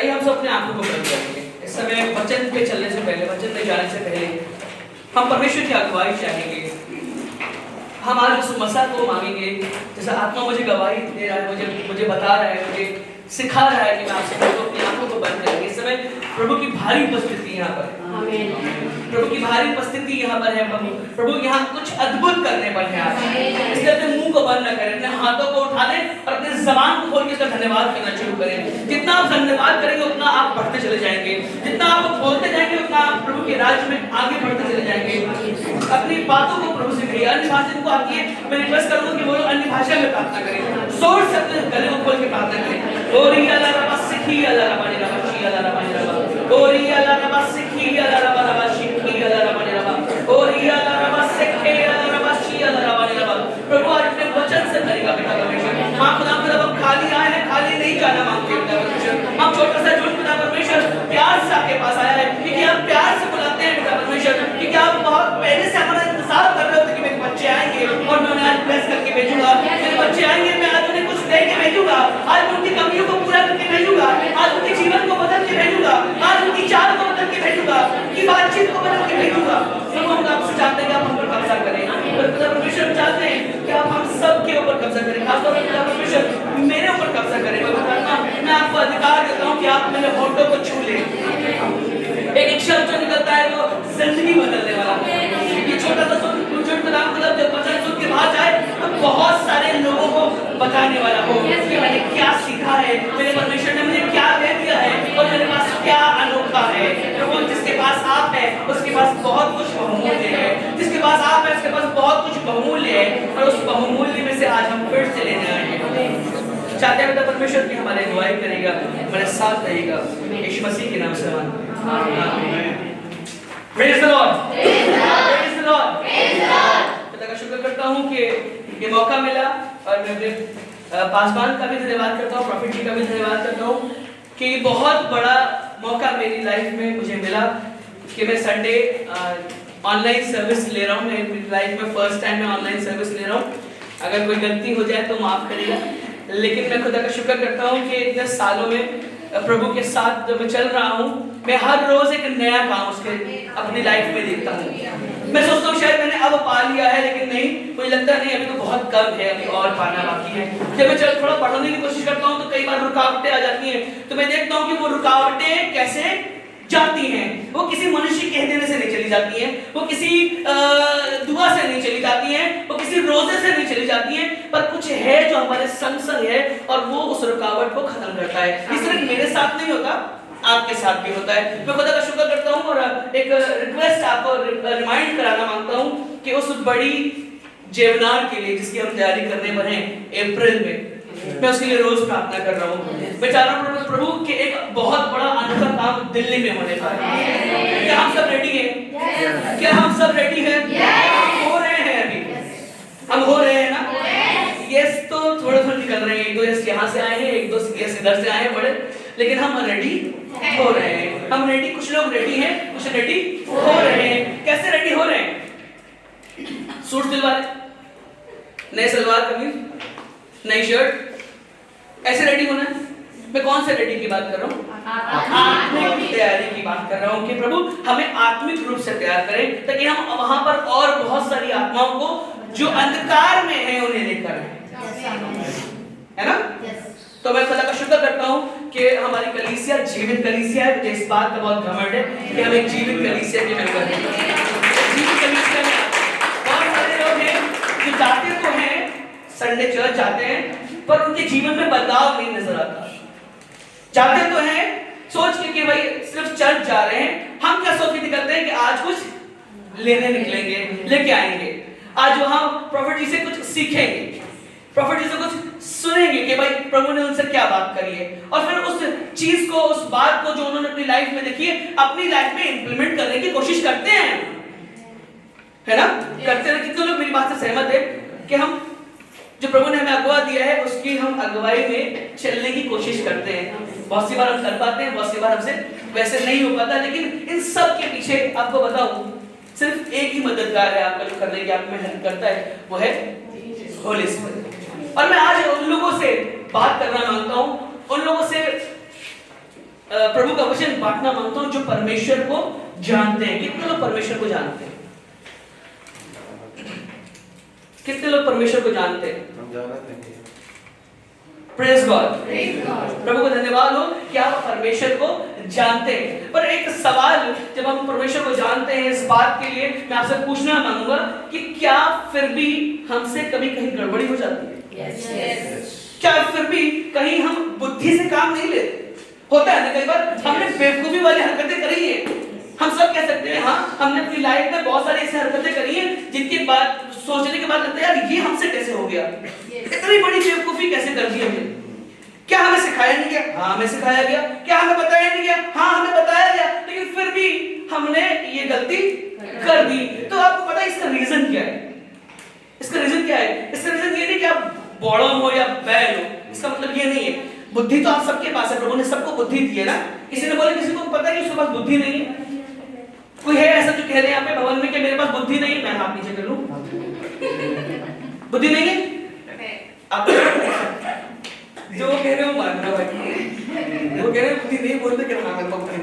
आइए हम सब अपने आंखों को बंद करेंगे। इस समय वचन पे चलने से पहले, वचन पे जाने से पहले हम परमेश्वर की अगुवाई चाहेंगे। हम आज उस मसा को मांगेंगे जैसा आत्मा मुझे गवाही दे रहा है, मुझे बता रहा है, मुझे सिखा रहा है कि मैं आपसे तो अपनी आंखों को बंद करेंगे। इस समय प्रभु की भारी उपस्थिति यहाँ पर है। प्रभु की भारी उपस्थिति यहाँ पर है। प्रभु यहाँ कुछ अद्भुत करने पर है आज। इसलिए अपने मुंह को बंद न करें, अपने हाथों को उठा लें और अपने ज़बान को खोल के इसका धन्यवाद करना शुरू करें। जितना आप धन्यवाद करेंगे उतना आप बढ़ते चले जाएंगे। जितना आप बोलते जाएंगे उतना आप प्रभु के राज्य में आगे बढ़ते चले जाएंगे। अपनी बातों को प्रभु से कहिए। अन्य भाषा जिनको आती है मैं रिक्वेस्ट करूंगा कि वो अन्य भाषा में प्रार्थना करें, जोर से अपने गले को खोल के प्रार्थना करें। ओरी अल्लाह रबा सिखी अल्लाह रबा ने रबा शी अल्लाह रबा ने रबा ओरी अल्लाह रबा सिखी अल्लाह रबा रबा शिखी अल्लाह रबा ने रबा ओरी अल्लाह रबा सिखी अल्लाह रबा शी अल्लाह रबा ने रबा। प्रभु आज अपने वचन से करेगा पिता परमेश्वर। मां खुदा हम खाली आए हैं, खाली नहीं जाना मांगते पिता परमेश्वर। हम छोटा सा झूठ पिता परमेश्वर प्यार से आपके पास आया है क्योंकि आप प्यार से बुलाते हैं पिता परमेश्वर, क्योंकि आप बहुत पहले से हमारा इंतजार कर रहे हो कि मेरे बच्चे आएंगे और मैं उन्हें आज ब्लेस करके भेजूंगा। मेरे बच्चे आएंगे, मैं आज उन्हें कुछ दे के भेजूंगा, आज उनकी कमियों को पूरा करके भेजूंगा, आज उनके जीवन को बदल के भेजूंगा, आज उनकी चाल को बदल के भेजूंगा, उनकी बातचीत को बदल के भेजूंगा। सब हम आपसे चाहते हैं कि आप हम पर कब्जा करें। पिता परमेश्वर चाहते हैं कि आप हम सब के ऊपर कब्जा करें, खासतौर पर पिता परमेश्वर मेरे ऊपर कब्जा करें। मैं आपको अधिकार देता हूँ कि आप मेरे होठों को छू लें। एक शब्द जो निकलता है वो जिंदगी बदलने वाला है। ये छोटा सा जब वचन सुन के बाहर जाए तो बहुत सारे लोगों को बताने वाला हो कि मैंने क्या सीखा है, मेरे परमेश्वर ने मुझे क्या दे दिया है और मेरे पास क्या अनोखा है। प्रभु जिसके पास आप है उसके पास बहुत कुछ बहुमूल्य है, जिसके पास आप है उसके पास बहुत कुछ बहुमूल्य है और उस बहुमूल्य में से आज हम फिर से लेने आए हैं। चाहते हैं पिता परमेश्वर की हमारी अगुवाई करेगा, हमारे साथ रहेगा। यीशु मसीह के नाम से आमीन। Praise the Lord, praise the Lord. पिता का शुक्र करता हूँ कि ये मौका मिला और मैं अपने पासवान का भी धन्यवाद करता हूँ, प्रॉफिट जी का भी धन्यवाद करता हूँ कि बहुत बड़ा मौका मेरी लाइफ में मुझे मिला कि मैं संडे ऑनलाइन सर्विस ले रहा हूँ। मेरी लाइफ में फर्स्ट टाइम मैं ऑनलाइन सर्विस ले रहा हूँ। अगर कोई गलती हो जाए तो माफ करिएगा, लेकिन मैं खुदा का शुक्र करता हूँ कि इतने सालों में प्रभु के साथ जब मैं चल रहा हूँ, मैं हर रोज एक नया काम उसके अपनी लाइफ में देखता हूँ। मैं सोचता हूँ शायद मैंने अब पा लिया है, लेकिन नहीं, मुझे लगता नहीं, अभी तो बहुत कम है, अभी और पाना बाकी है। जब मैं चल थोड़ा पढ़ने की कोशिश करता हूँ तो कई बार रुकावटें आ जाती हैं, तो मैं देखता हूँ कि वो रुकावटें कैसे जाती हैं। वो किसी मनुष्य कह देने से नहीं चली जाती हैं, वो किसी दुआ से नहीं चली जाती हैं, वो किसी रोजे से नहीं चली जाती हैं, पर कुछ है जो हमारे संग है और वो उस रुकावट को खत्म करता है। इस तरह मेरे साथ नहीं होता, आपके साथ भी होता है। मैं खुदा का शुक्र करता हूँ और एक रिक्वेस्ट आपको रिमाइंड कराना मांगता हूँ कि उस बड़ी जेवनार के लिए जिसकी हम तैयारी करने पर हैं अप्रैल में, मैं उसके लिए रोज प्रार्थना कर रहा हूँ। मैं चाह रहा हूँ प्रभु के एक बहुत बड़ा अनोखा काम दिल्ली में होने का है। क्या हम सब रेडी हैं? क्या हम सब रेडी हैं? हो रहे हैं, अभी हम हो रहे हैं ना? यस, तो थोड़े थोड़े निकल रहे हैं, एक दो यस यहाँ से आए हैं, एक दो यस इधर से आए हैं बड़े, लेकिन हम रेडी हो रहे हैं। हम रेडी, कुछ लोग रेडी हैं, कुछ रेडी हो रहे हैं। कैसे रेडी हो रहे हैं? सूट सिलवा रहे, नए सलवार कमीज, नई शर्ट, ऐसे रेडी होना है। मैं कौन से रेडी की बात कर रहा हूँ? आत्मिक तैयारी की बात कर रहा हूँ कि प्रभु हमें आत्मिक रूप से तैयार करें ताकि हम वहां पर और बहुत सारी आत्माओं को जो अंधकार में है उन्हें लेकर आए, है ना? तो मैं खुदा का शुक्र करता हूँ कि हमारी कलीसिया जीवित कलीसिया है। मुझे इस बात का बहुत घमंड है कि हम एक जीवित कलीसिया के मेंबर हैं। जीवित कलीसिया में बहुत सारे लोग हैं जो जाते तो हैं, संडे चर्च जाते हैं, पर उनके जीवन में बदलाव नहीं नजर आता। जाते तो हैं सोच के कि भाई सिर्फ चर्च जा रहे हैं। हम क्या सोच के निकलते हैं कि आज कुछ लेने निकलेंगे, लेके आएंगे, आज वहां प्रॉफिट जी से कुछ सीखेंगे, प्रॉफिट जी से कुछ सुनेंगे कि भाई प्रभु ने उनसे क्या बात करी है, और फिर उस चीज को, उस बात को जो उन्होंने अपनी लाइफ में देखी है, अपनी लाइफ में इंप्लीमेंट करने की कोशिश करते हैं, है ना? करते हैं। कितने लोग मेरी बात से सहमत है कि हम जो प्रभु ने हमें अगुवा दिया है उसकी हम अगुवाई में चलने की कोशिश करते हैं। बहुत सी बार हम कर पाते हैं, बहुत सी बार हमसे वैसे नहीं हो पाता, लेकिन इन सब के पीछे आपको बताऊं सिर्फ एक ही मददगार है आपको करने की, आप में हेल्प करता है, वो है होली स्पिरिट। और मैं आज उन लोगों से बात करना मांगता हूं, उन लोगों से प्रभु का वचन बांटना मांगता हूं जो परमेश्वर को जानते हैं। कितने लोग परमेश्वर को जानते हैं? कितने लोग परमेश्वर को जानते हैं? हम जानते हैं। प्रेज गॉड, प्रभु को धन्यवाद हो कि आप परमेश्वर को जानते हैं। पर एक सवाल, जब हम परमेश्वर को जानते हैं, इस बात के लिए मैं आपसे पूछना मांगूंगा कि क्या फिर भी हमसे कभी कहीं गड़बड़ी हो जाती है? Yes. क्या फिर भी कहीं हम बुद्धि से काम नहीं लेते? होता है ना कई बार हमने बेवकूफी वाली हरकतें करी है। हम सब कह सकते हैं हाँ, हमने अपनी लाइफ में बहुत सारी ऐसी हरकतें करी हैं जिनकी बात सोचने के बाद लगता है यार ये हमसे कैसे हो गया, इतनी बड़ी बेवकूफी कैसे कर दी हमने। क्या हमें सिखाया नहीं गया? हाँ हमें सिखाया गया। क्या हमें बताया नहीं गया? हाँ हमें बताया गया, लेकिन फिर भी हमने ये गलती कर दी। तो आपको पता है इसका रीजन क्या है? इसका रीजन क्या है? इसका रीजन ये नहीं कि आप बॉडम हो या बैल हो, इसका मतलब ये नहीं है। बुद्धि तो आप सबके पास है, प्रभु ने सबको बुद्धि दी है ना। किसी ने बोला किसी को पता है कि उसके पास बुद्धि नहीं है? कोई है ऐसा जो कह रहे हैं यहाँ पे भवन में कि मेरे पास बुद्धि नहीं है? मैं हाथ नीचे कर लूं। बुद्धि नहीं है? आप जो कह रहे हो मानना भाई, वो कह रहे हैं बुद्धि नहीं, बोलते कि हाँ मेरे पास बुद्धि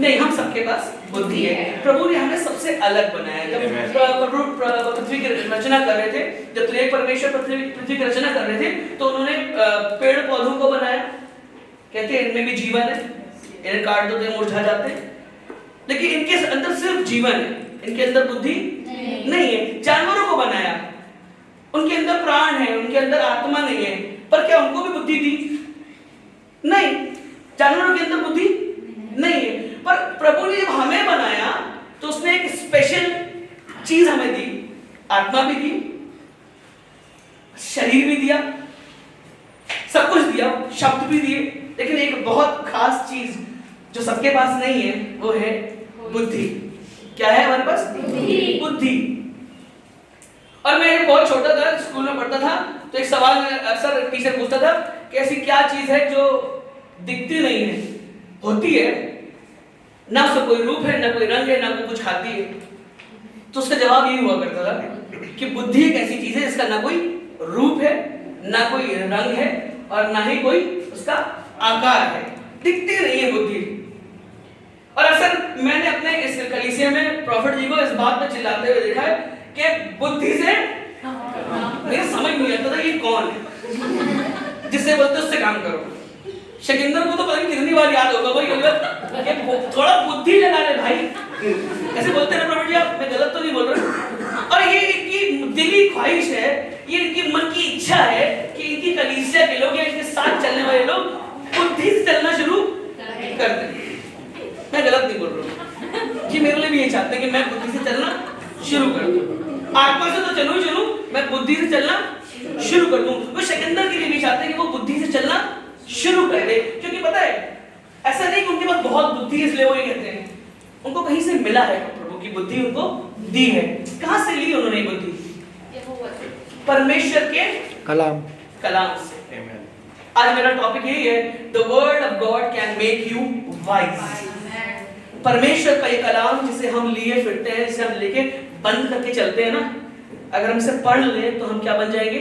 नहीं। हम सबके पास बुद्धि है। प्रभु ने हमें सबसे अलग बनाया। जब प्रभु पृथ्वी की रचना कर रहे थे, जब त्रिएक परमेश्वर पृथ्वी की रचना कर रहे थे, तो उन्होंने पेड़ पौधों को बनाया। कहते हैं इनमें भी जीवन है, इन्हें काट दो तो मुरझा जाते हैं, लेकिन इनके अंदर सिर्फ जीवन है, इनके अंदर बुद्धि नहीं है। जानवरों को बनाया, उनके अंदर प्राण है, उनके अंदर आत्मा नहीं है, पर क्या उनको भी बुद्धि दी? नहीं, जानवरों के अंदर बुद्धि नहीं है। पर प्रभु ने जब हमें बनाया तो उसने एक स्पेशल चीज हमें दी, आत्मा भी दी, शरीर भी दिया, सब कुछ दिया, शब्द भी दिए, लेकिन एक बहुत खास चीज जो सबके पास नहीं है वो है बुद्धि। क्या है हमारे पास? बुद्धि। और मैं एक बहुत छोटा था, स्कूल में पढ़ता था, तो एक सवाल अक्सर टीचर पूछता था कि ऐसी क्या चीज है जो दिखती नहीं है, होती है ना, उसका कोई रूप है, ना कोई रंग है, ना कोई कुछ खाती है। तो उसका जवाब यही हुआ करता था कि बुद्धि एक ऐसी चीज है जिसका ना कोई रूप है, ना कोई रंग है, और ना ही कोई उसका आकार है, दिखती नहीं है बुद्धि। और अक्सर मैंने अपने इस कलीसिया में प्रॉफिट जी को इस बात पर चिल्लाते हुए देखा है कि बुद्धि से मुझे समझ नहीं आता था ये कौन है, जिससे बोलते उससे काम करो। शकिंदर को तो पता नहीं कितनी बार याद होगा भाई, थोड़ा बुद्धि लगा ले भाई, ऐसे बोलते हैं प्रॉफिट जी आप, मैं गलत तो नहीं बोल रहा। और ये इनकी दिली ख्वाहिश है, ये इनकी मन की इच्छा है कि इनकी कलीसिया के लोग या इनके साथ चलने वाले लोग बुद्धि से चलना शुरू कर दें। मैं गलत नहीं बोल रहा हूँ कि मेरे लिए भी ये चाहते हैं कि मैं बुद्धि से चलना शुरू कर दूं। आत्मा से तो चलूं ही चलूं, मैं बुद्धि से चलना शुरू कर दूं। वो शकिंदर के लिए भी चाहते हैं कि वो बुद्धि से चलना शुरू कर दे, क्योंकि पता है ऐसा नहीं कि उनके पास बहुत बुद्धि इसलिए वो ये कहते हैं, उनको कहीं से मिला है, प्रभु की बुद्धि उनको दी है। कहां से ली उन्होंने बुद्धि? परमेश्वर के कलाम से। आज मेरा टॉपिक यही है, the word of God can make you wise. परमेश्वर का ये कलाम जिसे हम लिए फिरते हैं, जिसे हम लेके बंद करके चलते हैं ना, अगर हम इसे पढ़ लें तो हम क्या बन जाएंगे?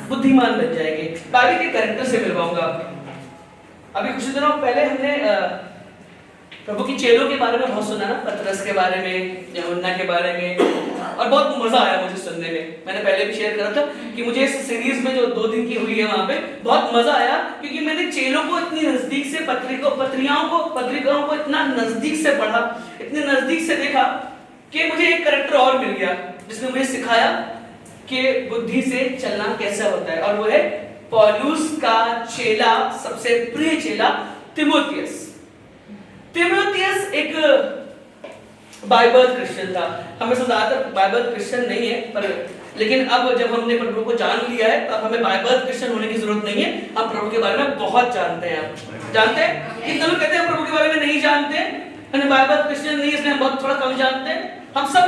बुद्धिमान बन जाएंगे। बाकी के कैरेक्टर से मिलवाऊंगा। अभी कुछ दिनों पहले हमने प्रभु की चेलों के बारे में बहुत सुना ना, पतरस के बारे में, यूहन्ना के बारे में, और बहुत मजा आया मुझे सुनने में। मैंने पहले भी शेयर करा था कि मुझे इस सीरीज में जो 2 दिन की हुई है वहां पे बहुत मजा आया, क्योंकि मैंने चेलों को इतनी नजदीक से, पत्रिकाओं को इतना नजदीक से पढ़ा, इतने नजदीक से देखा कि मुझे एक कैरेक्टर और मिल गया जिसने मुझे सिखाया कि बुद्धि से चलना कैसा होता है, और वो है पौलुस का चेला, सबसे प्रिय चेला तीमुथियुस। तीमुथियुस एक बाइबल क्रिश्चियन था। हमें से ज्यादातर बाइबल क्रिश्चियन नहीं है, पर लेकिन अब जब हमने प्रभु को जान लिया है तो अब हमें बाइबल क्रिश्चियन होने की जरूरत नहीं है। हम प्रभु के बारे में बहुत जानते हैं। आप जानते हैं? कितने लोग कहते हैं प्रभु के बारे में नहीं जानते, हमें बाइबल क्रिश्चियन नहीं, इसलिए हम बहुत थोड़ा कम जानते हैं। हम सब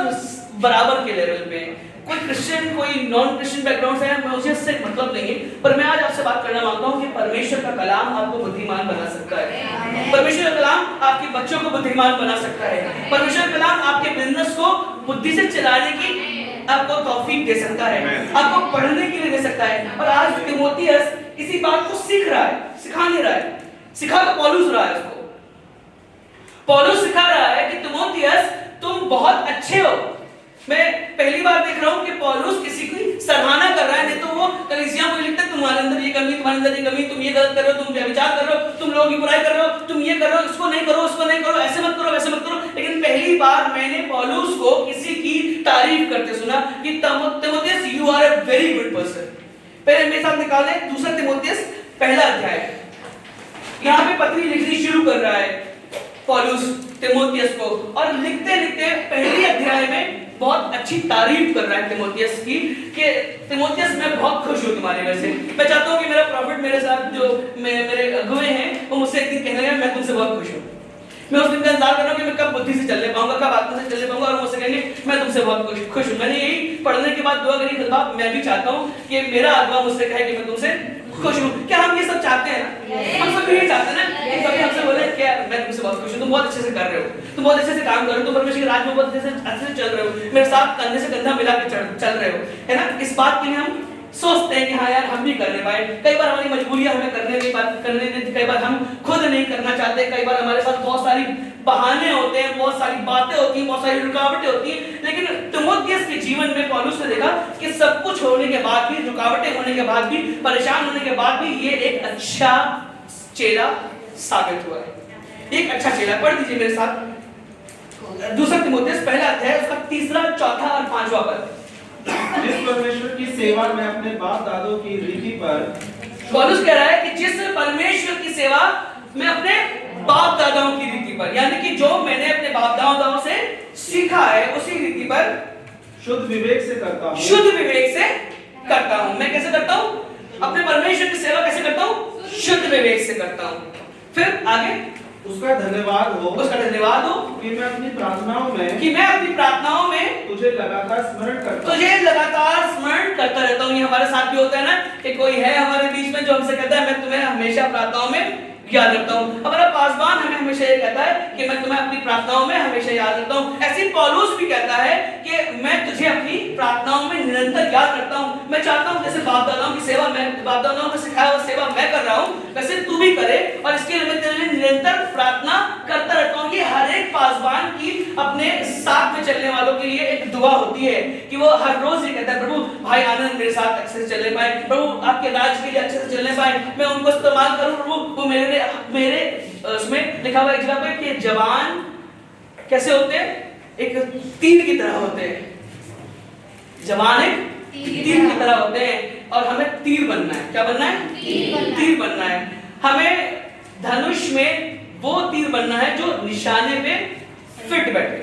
बराबर के लेवल पे हैं। कोई क्रिश्चियन, कोई नॉन क्रिश्चियन बैकग्राउंड से है, मुझे इससे मतलब नहीं है। पर मैं आज आपसे बात करना मांगता हूँ कि परमेश्वर का कलाम आपको बुद्धिमान बना सकता है। परमेश्वर का कलाम आपके बच्चों को बुद्धिमान बना सकता है। परमेश्वर का कलाम आपके बिजनेस को बुद्धि से चलाने की आपको तौफीक दे सकता है, आपको पढ़ने के लिए दे सकता है। और आज तीमुथियुस इसी बात को सीख रहा है, सिखा नहीं रहा है। सिखा तो पौलुस रहा है उसको, पौलुस सिखा रहा है कि तिमोथियस तुम बहुत अच्छे हो। मैं पहली बार देख रहा हूं कि पौलुस किसी की सराहना कर रहा है, नहीं तो वो कलीसिया को लिखता है तुम्हारे अंदर ये कमी, तुम्हारे अंदर ये कमी, तुम ये गलत कर रहे हो, तुम व्यभिचार कर रहे हो, तुम लोगों की बुराई कर रहे हो, तुम ये कर रहे हो, इसको नहीं करो, उसको नहीं करो, ऐसे मत करो, वैसे मत करो। लेकिन पहली बार मैंने पौलुस को किसी की तारीफ करते सुना कि Timotheus you are a very good person. पहले मेरे साथ निकाले दूसरा तिमोथियस पहला अध्याय। यहाँ पे पत्री लिखनी शुरू कर रहा है पौलुस तिमोथियस को, और लिखते लिखते पहले अध्याय में बहुत अच्छी तारीफ कर रहा है तिमोथियस की कि तिमोथियस मैं बहुत खुश हूँ तुम्हारी वजह से। मैं चाहता हूँ कि मेरा प्रॉफिट मेरे साथ जो मेरे अगुए हैं वो मुझसे एक दिन कहने लगे मैं तुमसे बहुत खुश हूँ। मैं उस दिन का इंतजार कर रहा हूँ कि मैं कब बुद्धि से चलने पाऊंगा, कब आत्मा से चलने पाऊंगा, और मुझसे कहेंगे मैं तुमसे बहुत खुश हूँ। मैंने यही पढ़ने के बाद दुआ करी, खुदा मैं भी चाहता हूँ कि मेरा अगुआ मुझसे कहे कि मैं तुमसे खुश हूँ। क्या हम ये सब चाहते हैं ना? हम सब यही चाहते हैं ना, कभी हमसे बोले क्या मैं तुमसे बहुत खुश हूँ, तुम बहुत अच्छे से कर रहे हो, तुम बहुत अच्छे से काम कर रहे हो, तुम परमेश्वर के राज में बहुत अच्छे से चल रहे हो, मेरे साथ कंधे से कंधा मिला के चल रहे हो, है ना। इस बात के लिए हम सोचते हैं कि हाँ यार हम भी कर रहे पाए। कई बार हमारी मजबूरियां हमें करने नहीं देती, कई बार हम खुद नहीं करना चाहते, कई बार हमारे पास बहुत सारी बहाने होते हैं, बहुत सारी बातें होती हैं, बहुत सारी रुकावटें होती हैं। लेकिन तिमोथियस के जीवन में पौलुस ने देखा कि सब कुछ होने के बाद भी, रुकावटें होने के बाद भी, परेशान होने के बाद भी ये एक अच्छा चेला साबित हुआ है। एक अच्छा चेला। पढ़ दीजिए मेरे साथ दूसरा तिमोथियस पहला अध्याय, उसका तीसरा, चौथा और पांचवा पद। जिस परमेश्वर की सेवा में अपने बाप दादों की रीति पर, पौलुस कह रहा है कि जिस परमेश्वर की सेवा मैं अपने बाप दादाओं की रीति पर, यानी कि जो मैंने अपने बाप दादाओं से सीखा है उसी रीति पर शुद्ध विवेक से करता हूँ। शुद्ध विवेक से करता हूँ। मैं कैसे करता हूँ? अपने परमेश्वर की सेवा कैसे करता हूँ? शुद्ध विवेक से करता हूँ। फिर आगे उसका धन्यवाद हो कि मैं अपनी प्रार्थनाओं में तुझे लगातार स्मरण करता रहता हूँ। ये हमारे साथ भी होता है ना कि कोई है हमारे बीच में जो हमसे कहता है मैं तुम्हें हमेशा प्रार्थनाओं में याद रखता हूँ। हमारा पासवान हमें हमेशा ये कहता है कि मैं तुम्हें अपनी प्रार्थनाओं में हमेशा याद रखता हूँ। ऐसे पौलुस भी कहता है कि मैं तुझे अपनी प्रार्थनाओं में निरंतर याद रखता हूँ। मैं चाहता हूँ जैसे बाप दादाओं की सेवा मैं, बाप दादाओं को सिखाया हुआ सेवा मैं कर रहा हूँ, वैसे तू भी करे, और इसके लिए मैं तेरे लिए निरंतर प्रार्थना करता रहता हूँ। कि हर एक पासवान की अपने साथ में चलने वालों के लिए एक दुआ होती है कि वो हर रोज ये कहता है प्रभु भाई आनंद मेरे साथ अच्छे से चलने पाए, प्रभु आपके राज के लिए अच्छे से चलने पाए, मैं उनको इस्तेमाल करूँ प्रभु, वो मेरे उसमें लिखा हुआ एक जगह पे कि जवान कैसे होते हैं? एक तीर की तरह होते हैं। जवान एक तीर की तरह होते हैं, और हमें तीर बनना है। क्या बनना है? तीर बनना है। हमें धनुष में वो तीर बनना है जो निशाने पे फिट बैठे।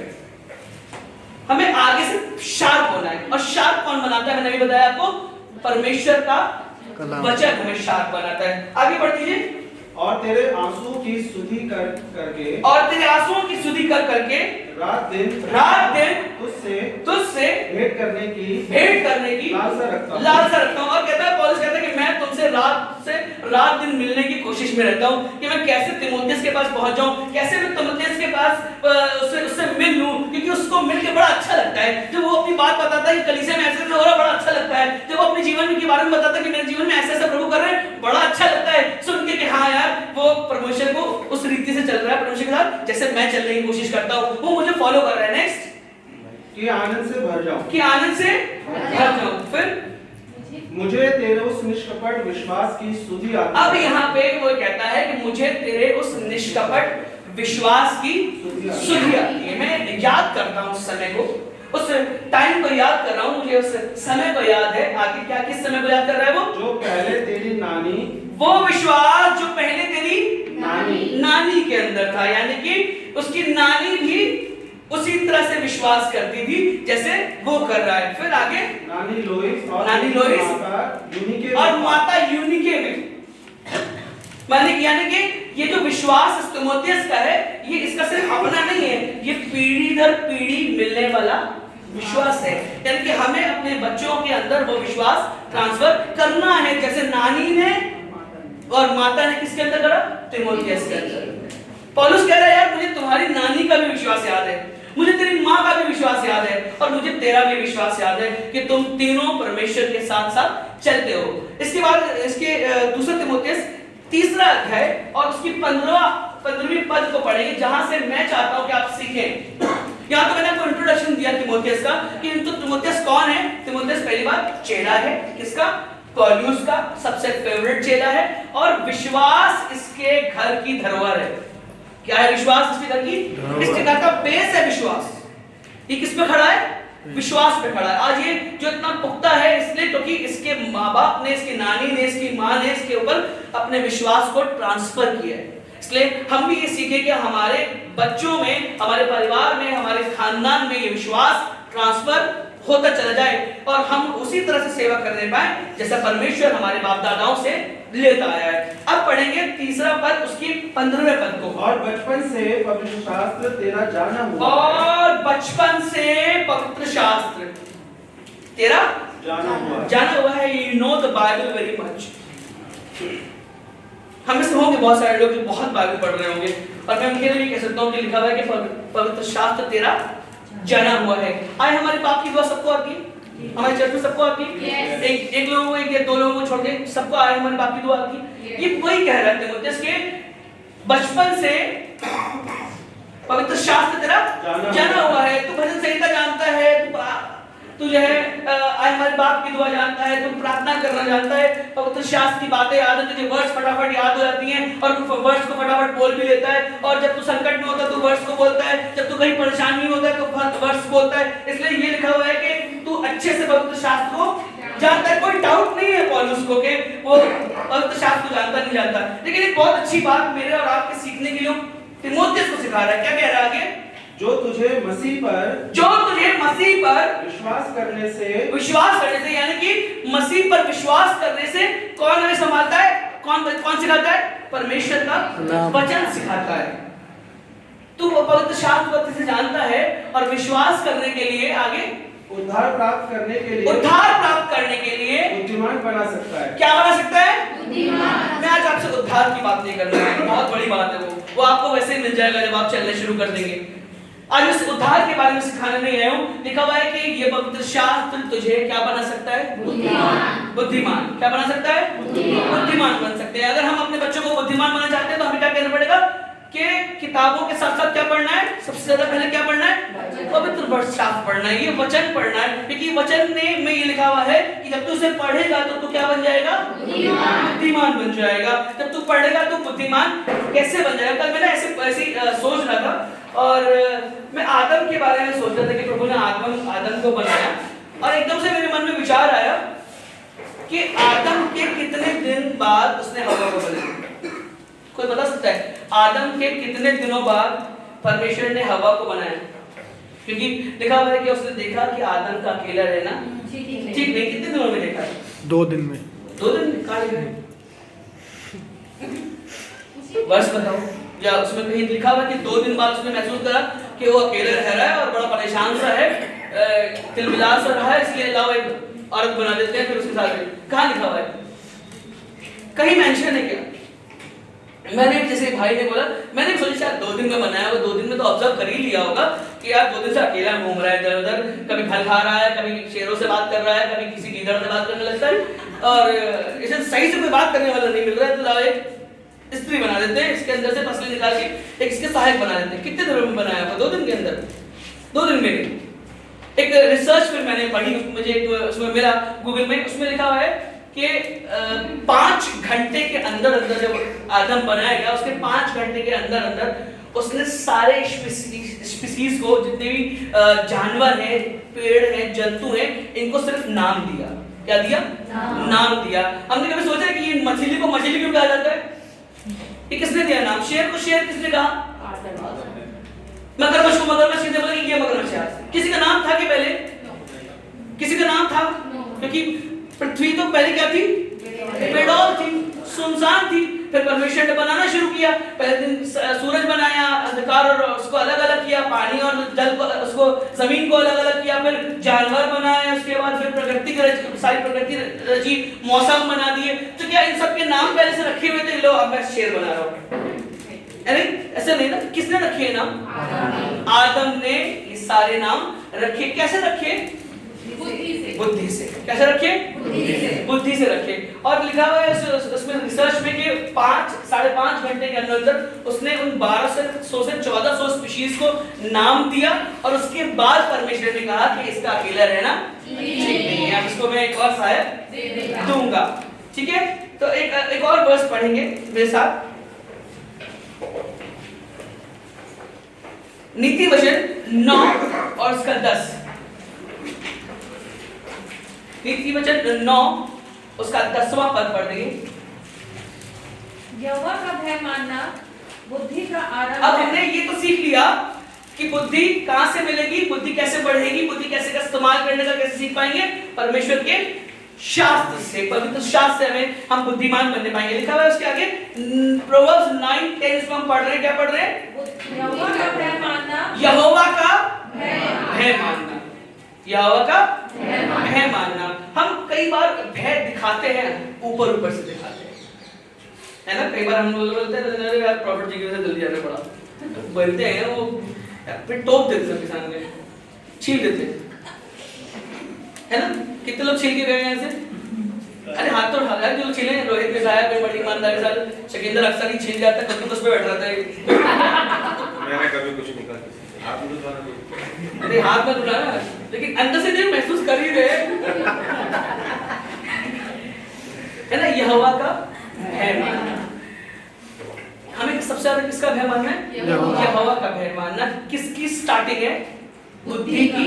हमें आगे से शार्प होना है, और शार्प कौन बनाता है? मैंने अभी बताया आपको, परमेश्वर का वचन हमें शार्प बनाता है। आगे बढ़ दीजिए। और तेरे आंसुओं की सुधि करके कर करके रात दिन तुझसे भेंट करने की लालसा रखता हूँ। और कहता है पौलुस कहता है कि मैं तुमसे रात दिन मिलने की कोशिश में रहता हूँ कि मैं कैसे तिमोथियस के पास पहुंच जाऊं, कैसे मैं तिमोथियस के पास उससे मिल लूं, क्योंकि उसको मिलके बड़ा अच्छा लगता है। जब वो अपनी बात बताता है कि कलीसिया में ऐसे हो रहा, बड़ा अच्छा लगता है। जब वो अपने जीवन के बारे में बताता है कि मेरे जीवन में ऐसे प्रभु कर रहे हैं, बड़ा अच्छा लगता है सुन के कि हाँ यार वो परमेश्वर को उस रीति से चल रहा है, परमेश्वर के साथ जैसे मैं चलने की कोशिश करता हूँ, वो मुझे फॉलो कर रहा है। नेक्स्ट, कि आनंद से भर जाऊं। फिर मुझे तेरे उस निष्कपट विश्वास की सुधि आती है। अब यहाँ पे वो कहता है कि मुझे तेरे उस निष्कपट विश्वास की सुधि आती है। मैं याद करता हूँ उस समय को, उस टाइम को याद कर रहा हूँ, मुझे उस समय को याद है। आगे क्या, किस समय को याद कर रहा है? वो जो पहले तेरी नानी, वो विश्वास जो पहले तेरी नानी के अंदर था, यानी कि उसकी नानी भी उसी तरह से विश्वास करती थी जैसे वो कर रहा है। फिर आगे नानी लोइस और माता यूनिके में, यानी कि ये जो विश्वास तिमोथियस का है, ये इसका सिर्फ अपना नहीं है, ये पीढ़ी दर पीढ़ी मिलने वाला विश्वास है। यानी कि हमें अपने बच्चों के अंदर वो विश्वास ट्रांसफर करना है, जैसे नानी ने और माता ने किसके अंदर करा? तिमोथियस के अंदर। पौलुस कह रहा है यार मुझे तुम्हारी नानी का भी विश्वास याद है, मुझे तेरी माँ का भी विश्वास याद है, और मुझे तेरा भी विश्वास याद है कि तुम तीनों परमेश्वर के साथ साथ चलते हो। इसके बाद इसके दूसरा तिमोथियस तीसरा अध्याय और उसकी 15 15वीं पद को पढ़ेंगे, जहां से मैं चाहता हूं कि आप सीखें। यहाँ तो मैंने आपको इंट्रोडक्शन दिया तिमोथियस का कि तिमोथियस कौन है। तिमोथियस पहली बात चेला है, किसका? पौलुस का सबसे फेवरेट चेला है, और विश्वास इसके घर की धरोहर है। क्या है विश्वास इसके घर की? इसके घर का बेस है विश्वास। ये किस पे खड़ा है? विश्वास पे खड़ा है। आज ये जो इतना पुख्ता है इसलिए क्योंकि इसके माँ बाप ने, इसकी नानी ने, इसकी माँ ने इसके ऊपर अपने विश्वास को ट्रांसफर किया है। इसलिए हम भी ये सीखें कि हमारे बच्चों में, हमारे परिवार में, हमारे खानदान में ये विश्वास ट्रांसफर होता चला जाए और हम उसी तरह से सेवा करने पाए जैसा परमेश्वर हमारे बाप दादाओं से लेता आया है। अब पढ़ेंगे तीसरा पद, उसकी 15वें पद को। और बचपन से पवित्र शास्त्र तेरा जाना हुआ, और बचपन से पवित्र शास्त्र तेरा जाना हुआ है। You know the Bible very much. हम में से होंगे बहुत सारे लोग जो बहुत बाइबल पढ़ रहे होंगे, और मैं उनके लिए भी कह सकता हूँ कि लिखा हुआ है कि पवित्र शास्त्र तेरा जाना हुआ है। आए हमारे बाप की दुआ सबको आती है, हमारे चर्च में सबको आती है। एक लोगों को, एक या दो लोगों को छोड़ के सबको आए हमारे बाप की दुआ आती है। ये वही कह रहे थे मुझे के बचपन से पवित्र शास्त्र तेरा जाना हुआ है। तू भजन संहिता जानता है, तू जो है हमारे बाप की दुआ जानता है, तू प्रार्थना करना जानता है, पवित्र शास्त्र की बातें याद है, तुझे वर्ष फटाफट याद हो जाती हैं और तू वर्ष को फटाफट बोल भी लेता है। और जब तू संकट में होता है तो वर्ष को बोलता है, जब तू कहीं परेशानी में होता है तो वर्ष बोलता है। इसलिए ये लिखा हुआ है कि तू अच्छे से पवित्र शास्त्र को जानता है। कोई डाउट नहीं है पौलुस को कि वो पवित्र शास्त्र को जानता नहीं जानता। लेकिन एक बहुत अच्छी बात मेरे और आपके सीखने के लिए तिमोथियस को सिखा रहा है। क्या कह रहा है आगे? जो तुझे मसीह पर विश्वास करने से, यानी कि मसीह पर विश्वास करने से कौन हमें संभालता है? कौन सिखाता है? परमेश्वर का वचन सिखाता है। तू पवित्र शास्त्र को अच्छे से जानता है और विश्वास करने के लिए आगे उद्धार प्राप्त करने के लिए बुद्धिमान बना सकता है। क्या बना सकता है? बुद्धिमान। मैं आज आपसे उद्धार की बात नहीं कर रहा हूं, बहुत बड़ी बात है वो आपको वैसे ही मिल जाएगा जब आप चलने शुरू कर देंगे। आज इस उद्धार के बारे में सिखाने नहीं आया हूं। लिखा हुआ है कि ये पवित्र शास्त्र तुझे क्या बना सकता है? बुद्धिमान। क्या बना सकता है? बुद्धिमान बन सकते हैं। अगर हम अपने बच्चों को बुद्धिमान बनाना चाहते हैं तो हमें क्या करना पड़ेगा कि किताबों के साथ साथ क्या पढ़ना है? सबसे ज्यादा पहले क्या पढ़ना है? पवित्र शास्त्र पढ़ना है, ये वचन पढ़ना है। क्योंकि वचन में ये लिखा हुआ है कि जब तू उसे पढ़ेगा तो तू क्या बन जाएगा? बुद्धिमान बन जाएगा। जब तू पढ़ेगा तो बुद्धिमान कैसे बन जाएगा? कल मैंने ऐसे सोच रहा था और मैं आदम के बारे में सोच रहा था कि प्रभु ने आदम को बनाया और एकदम से मेरे मन में विचार आया कि आदम के कितने दिन बाद उसने हवा को बनाया। कोई बता सकता है आदम के कितने दिनों बाद परमेश्वर ने हवा को बनाया? क्योंकि लिखा हुआ है कि उसने देखा कि आदम का अकेला रहना ठीक नहीं। कितने दिनों में देखा? 2 दिन में। 2 दिन में कहाँ लिखा है? वर्ष बताओ। या उसमें कहीं लिखा हुआ है कि 2 दिन बाद उसने महसूस करा कि वो अकेले रह रहा है और बड़ा परेशान सा है, तिलमिलार सा रहा है, इसलिए लाओ एक औरत बना देते हैं फिर उसके साथ। कहाँ लिखा हुआ है? कहीं मेंशन है क्या? मैंने जैसे भाई ने बोला, मैंने भी सोचा शायद 2 दिन में बनाया होगा। 2 दिन में तो ऑब्जर्व कर ही लिया होगा कि यार 2 दिन से अकेला घूम रहा है इधर उधर, कभी फल खा रहा है, कभी शेरों से बात कर रहा है, कभी किसी गीदड़ से बात करने लगता है और इसे सही से कोई बात करने वाला नहीं मिल रहा है तो लाओ एक स्त्री बना देते हैं, इसके अंदर से फसलें निकाल के एक इसके सहायक बना देते हैं। कितने दिनों में बनाया होगा? 2 दिन के अंदर। 2 दिन में। एक रिसर्च फिर मैंने पढ़ी, मुझे एक उसमें मिला गूगल में, उसमें लिखा हुआ है कि 5 घंटे के अंदर जब आदम बनाया गया उसके 5 घंटे के अंदर उसने सारे स्पीसीज को, जितने भी जानवर हैं, पेड़ हैं, जंतु हैं, इनको सिर्फ नाम दिया। क्या दिया? नाम दिया। हमने कभी सोचा कि ये मछली को मछली क्यों कहा जाता है? ये किसने दिया नाम? शेर को शेर किसने कहा? मगरमच्छ को मगरमच्छ किसने बोला कि ये मगरमच्छ है? किसी का नाम था कि पहले? किसी का नाम था? क्योंकि पृथ्वी तो पहले क्या थी? बेडौल थी, सुनसान थी। फिर परमेश्वर ने बनाना शुरू किया। पहले दिन सूरज बनाया, अंधकार और उसको अलग अलग किया, पानी और जल को, उसको जमीन को अलग अलग किया, फिर जानवर बनाए, उसके बाद फिर सारी प्रकृति रची, मौसम बना दिए। तो क्या इन सब के नाम पहले से रखे हुए थे? लो अब मैं शेर बना रहा हूँ, अरे ऐसे नहीं ना। किसने रखे नाम? आदम ने ये सारे नाम रखे। कैसे रखे? बुद्धि से। कैसे रखे? बुद्धि से रखे। और लिखा हुआ है उसमें रिसर्च में कि 5-5.5 घंटे के अंदर उसने उन 1200 से 1400 स्पीशीज को नाम दिया और उसके बाद परमेश्वर ने कहा कि इसका अकेला रहना ठीक नहीं है, अब इसको मैं एक और शायद दूंगा। ठीक है, तो एक और वर्स पढ़ेंगे मेरे साथ। नीति वचन 9 और उसका 10। नीति वचन 9 उसका 10वां पद पढ़ देंगे। यहोवा का भय मानना बुद्धि का आरंभ। अब हमने ये तो सीख लिया कि बुद्धि कहां से मिलेगी, बुद्धि कैसे बढ़ेगी, बुद्धि कैसे का इस्तेमाल करने का कैसे सीख पाएंगे? परमेश्वर के शास्त्र से, पवित्र शास्त्र से हम बुद्धिमान बनने पाएंगे। लिखा हुआ है उसके आगे प्रोवर्ब्स 9:10 में हम पढ़ रहे हैं। क्या पढ़ रहे हैं? यहोवा का भय मानना। यहोवा का भय मानना। यहोवा का भय मानना। हम कई बार भय दिखाते हैं, ऊपर से दिखाते हैं, है ना। कई बार हम लोग बोलते हैं अरे यार प्रॉफिट जी की वजह से जल्दी आना पड़ा, बोलते हैं वो, फिर टोक देते हैं किसान के, छील देते हैं, है ना। कितने लोग छील के गए हैं ऐसे? अरे हाथ तो उठा यार, जो छीले रोहित ने खाया, फिर बड़ी ईमानदारी से शकींदर अक्सर ही छील जाता है, कद्दू उस पे बैठ रहता है। मैंने कभी कुछ नहीं कहा, आप मुझे द्वारा नहीं। अरे हाथ में उठा ना, लेकिन अंदर से जो महसूस कर ही रहे है ना। यहोवा का भय मानना। हमें सबसे ज्यादा किसका भय मानना है? यहोवा का भय मानना। किसकी स्टार्टिंग है? बुद्धि की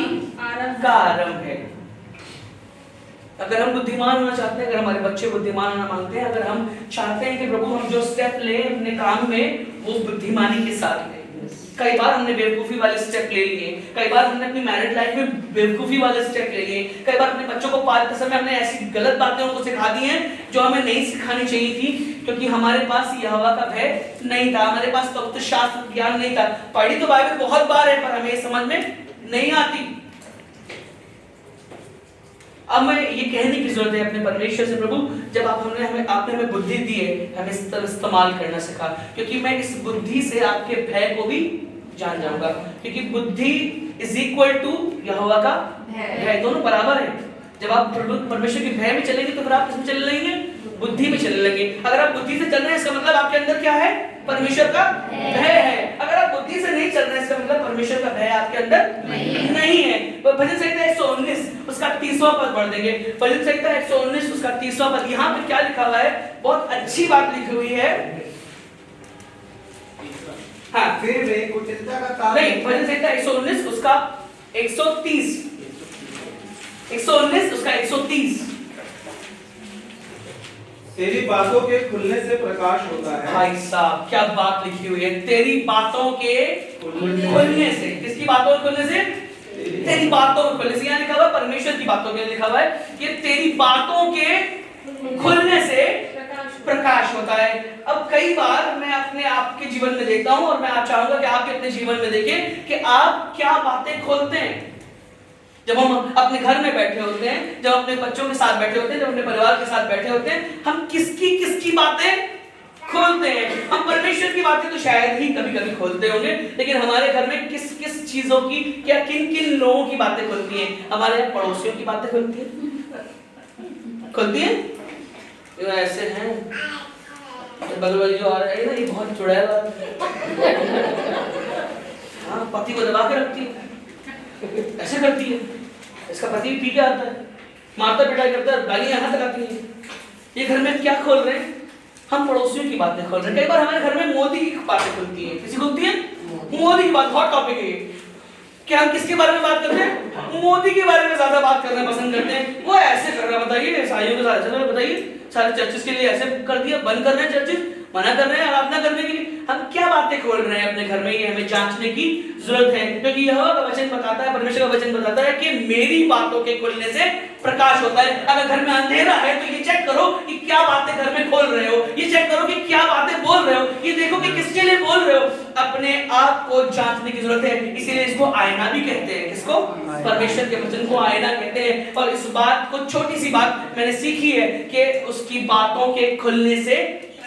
का आरंभ है। अगर हम बुद्धिमान होना चाहते हैं, अगर हमारे बच्चे बुद्धिमान होना मांगते हैं, अगर हम चाहते हैं कि प्रभु हम जो स्टेप ले अपने काम में वो बुद्धिमानी के साथ लें। कई बार हमने बेवकूफी वाले स्टेप ले लिए, कई बार हमने अपनी मैरिड लाइफ में बेवकूफी वाले स्टेप ले लिए, कई बार अपने बच्चों को पालते समय हमने ऐसी गलत बातें उनको सिखा दी हैं जो हमें नहीं सिखानी चाहिए थी, क्योंकि हमारे पास यहोवा का भय नहीं था, हमारे पास पवित्र शास्त्र ज्ञान नहीं था। पढ़ी तो बाइबल बहुत बार है, पर हमें समझ में नहीं आती। अब मैं ये कहने की जरूरत है अपने परमेश्वर से, प्रभु जब आपने हमें बुद्धि दी है, हमें इस तरह इस्तेमाल करना सिखा, क्योंकि मैं इस बुद्धि से आपके भय को भी जान जाऊंगा, क्योंकि बुद्धि इज इक्वल टू यहोवा का भय, दोनों बराबर है। जब आप परमेश्वर के भय में चलेंगे तो फिर आप किसमें चलने लगेंगे? बुद्धि में चलने लगे। अगर आप बुद्धि से चल रहे हैं इसका मतलब आपके अंदर क्या है? परमेश्वर का भय है। अगर आप बुद्धि से नहीं चल रहे हैं इसका मतलब परमेश्वर का भय आपके अंदर नहीं है। तो भजन संहिता 119 उसका 30वां पद पढ़ देंगे। भजन संहिता 119 उसका 30वां पद। यहाँ पे क्या लिखा हुआ है? बहुत अच्छी बात लिखी हुई है। हाँ, फिर वे कुटिलता का काम नहीं, भजन संहिता 119 उसका 130, 119 उसका 130। तेरी बातों के खुलने से प्रकाश होता है। भाई साहब क्या बात लिखी हुई है, तेरी बातों के खुलने से। किसकी बातों के खुलने से? तेरी बातों के खुलने से। यहाँ लिखा हुआ है परमेश्वर की बातों के, लिखा हुआ है कि तेरी बातों के खुलने से प्रकाश होता है। अब कई बार मैं अपने आप के जीवन में देखता हूं और मैं आप चाहूंगा कि आप अपने जीवन में देखें कि आप क्या बातें खोलते हैं। जब हम अपने घर में बैठे होते हैं, जब अपने बच्चों के साथ बैठे होते हैं, जब अपने परिवार के साथ बैठे होते हैं, हम किसकी बातें खोलते हैं? हम परमेश्वर की बातें तो शायद ही कभी-कभी खोलते होंगे, लेकिन हमारे घर में किस चीजों की, क्या किन लोगों की बातें खुलती हैं? हमारे पड़ोसियों की बातें खुलती हैं, खुलती हैं। तो ऐसे हैं बगल वाली जो आ रहा है ना, ये बहुत चुड़ैल हाँ, पति को दबा के रखती है, ऐसे करती है। इसका पति भी पी के आता है, मारता पिटाई करता है, गालियां यहाँ तक आती हैं। ये घर में क्या खोल रहे हैं? हम पड़ोसियों की बातें खोल रहे हैं। कई बार हमारे घर में मोदी की बातें खुलती हैं। किसी खुलती है? मोदी की बात, हॉट टॉपिक है। क्या हम किसके बारे में बात करते हैं? मोदी के बारे में ज्यादा बात करना पसंद करते हैं। वो ऐसे कर रहा है, बताइए ईसाइयों के साथ ऐसे बताइए, सारे चर्चेस के लिए ऐसे कर दिया, बंद कर रहे हैं चर्चेस, मना कर रहे हैं आराधना करने के लिए। हम क्या बातें खोल रहे हैं अपने घर में, ये हमें जांचने की जरूरत है, क्योंकि यहोवा का वचन बताता है, परमेश्वर का वचन बताता है कि मेरी बातों के खुलने से प्रकाश होता है। अगर घर में अंधेरा है तो ये चेक करो कि क्या बातें घर में खोल रहे हो, ये चेक करो कि क्या बातें बोल रहे हो, ये देखो कि किसके लिए बोल रहे हो। अपने आप को जांचने की जरूरत है। इसीलिए इसको आईना भी कहते हैं। किसको? परमेश्वर के वचन को आईना कहते हैं। और इस बात को, छोटी सी बात मैंने सीखी है कि उसकी बातों के खुलने से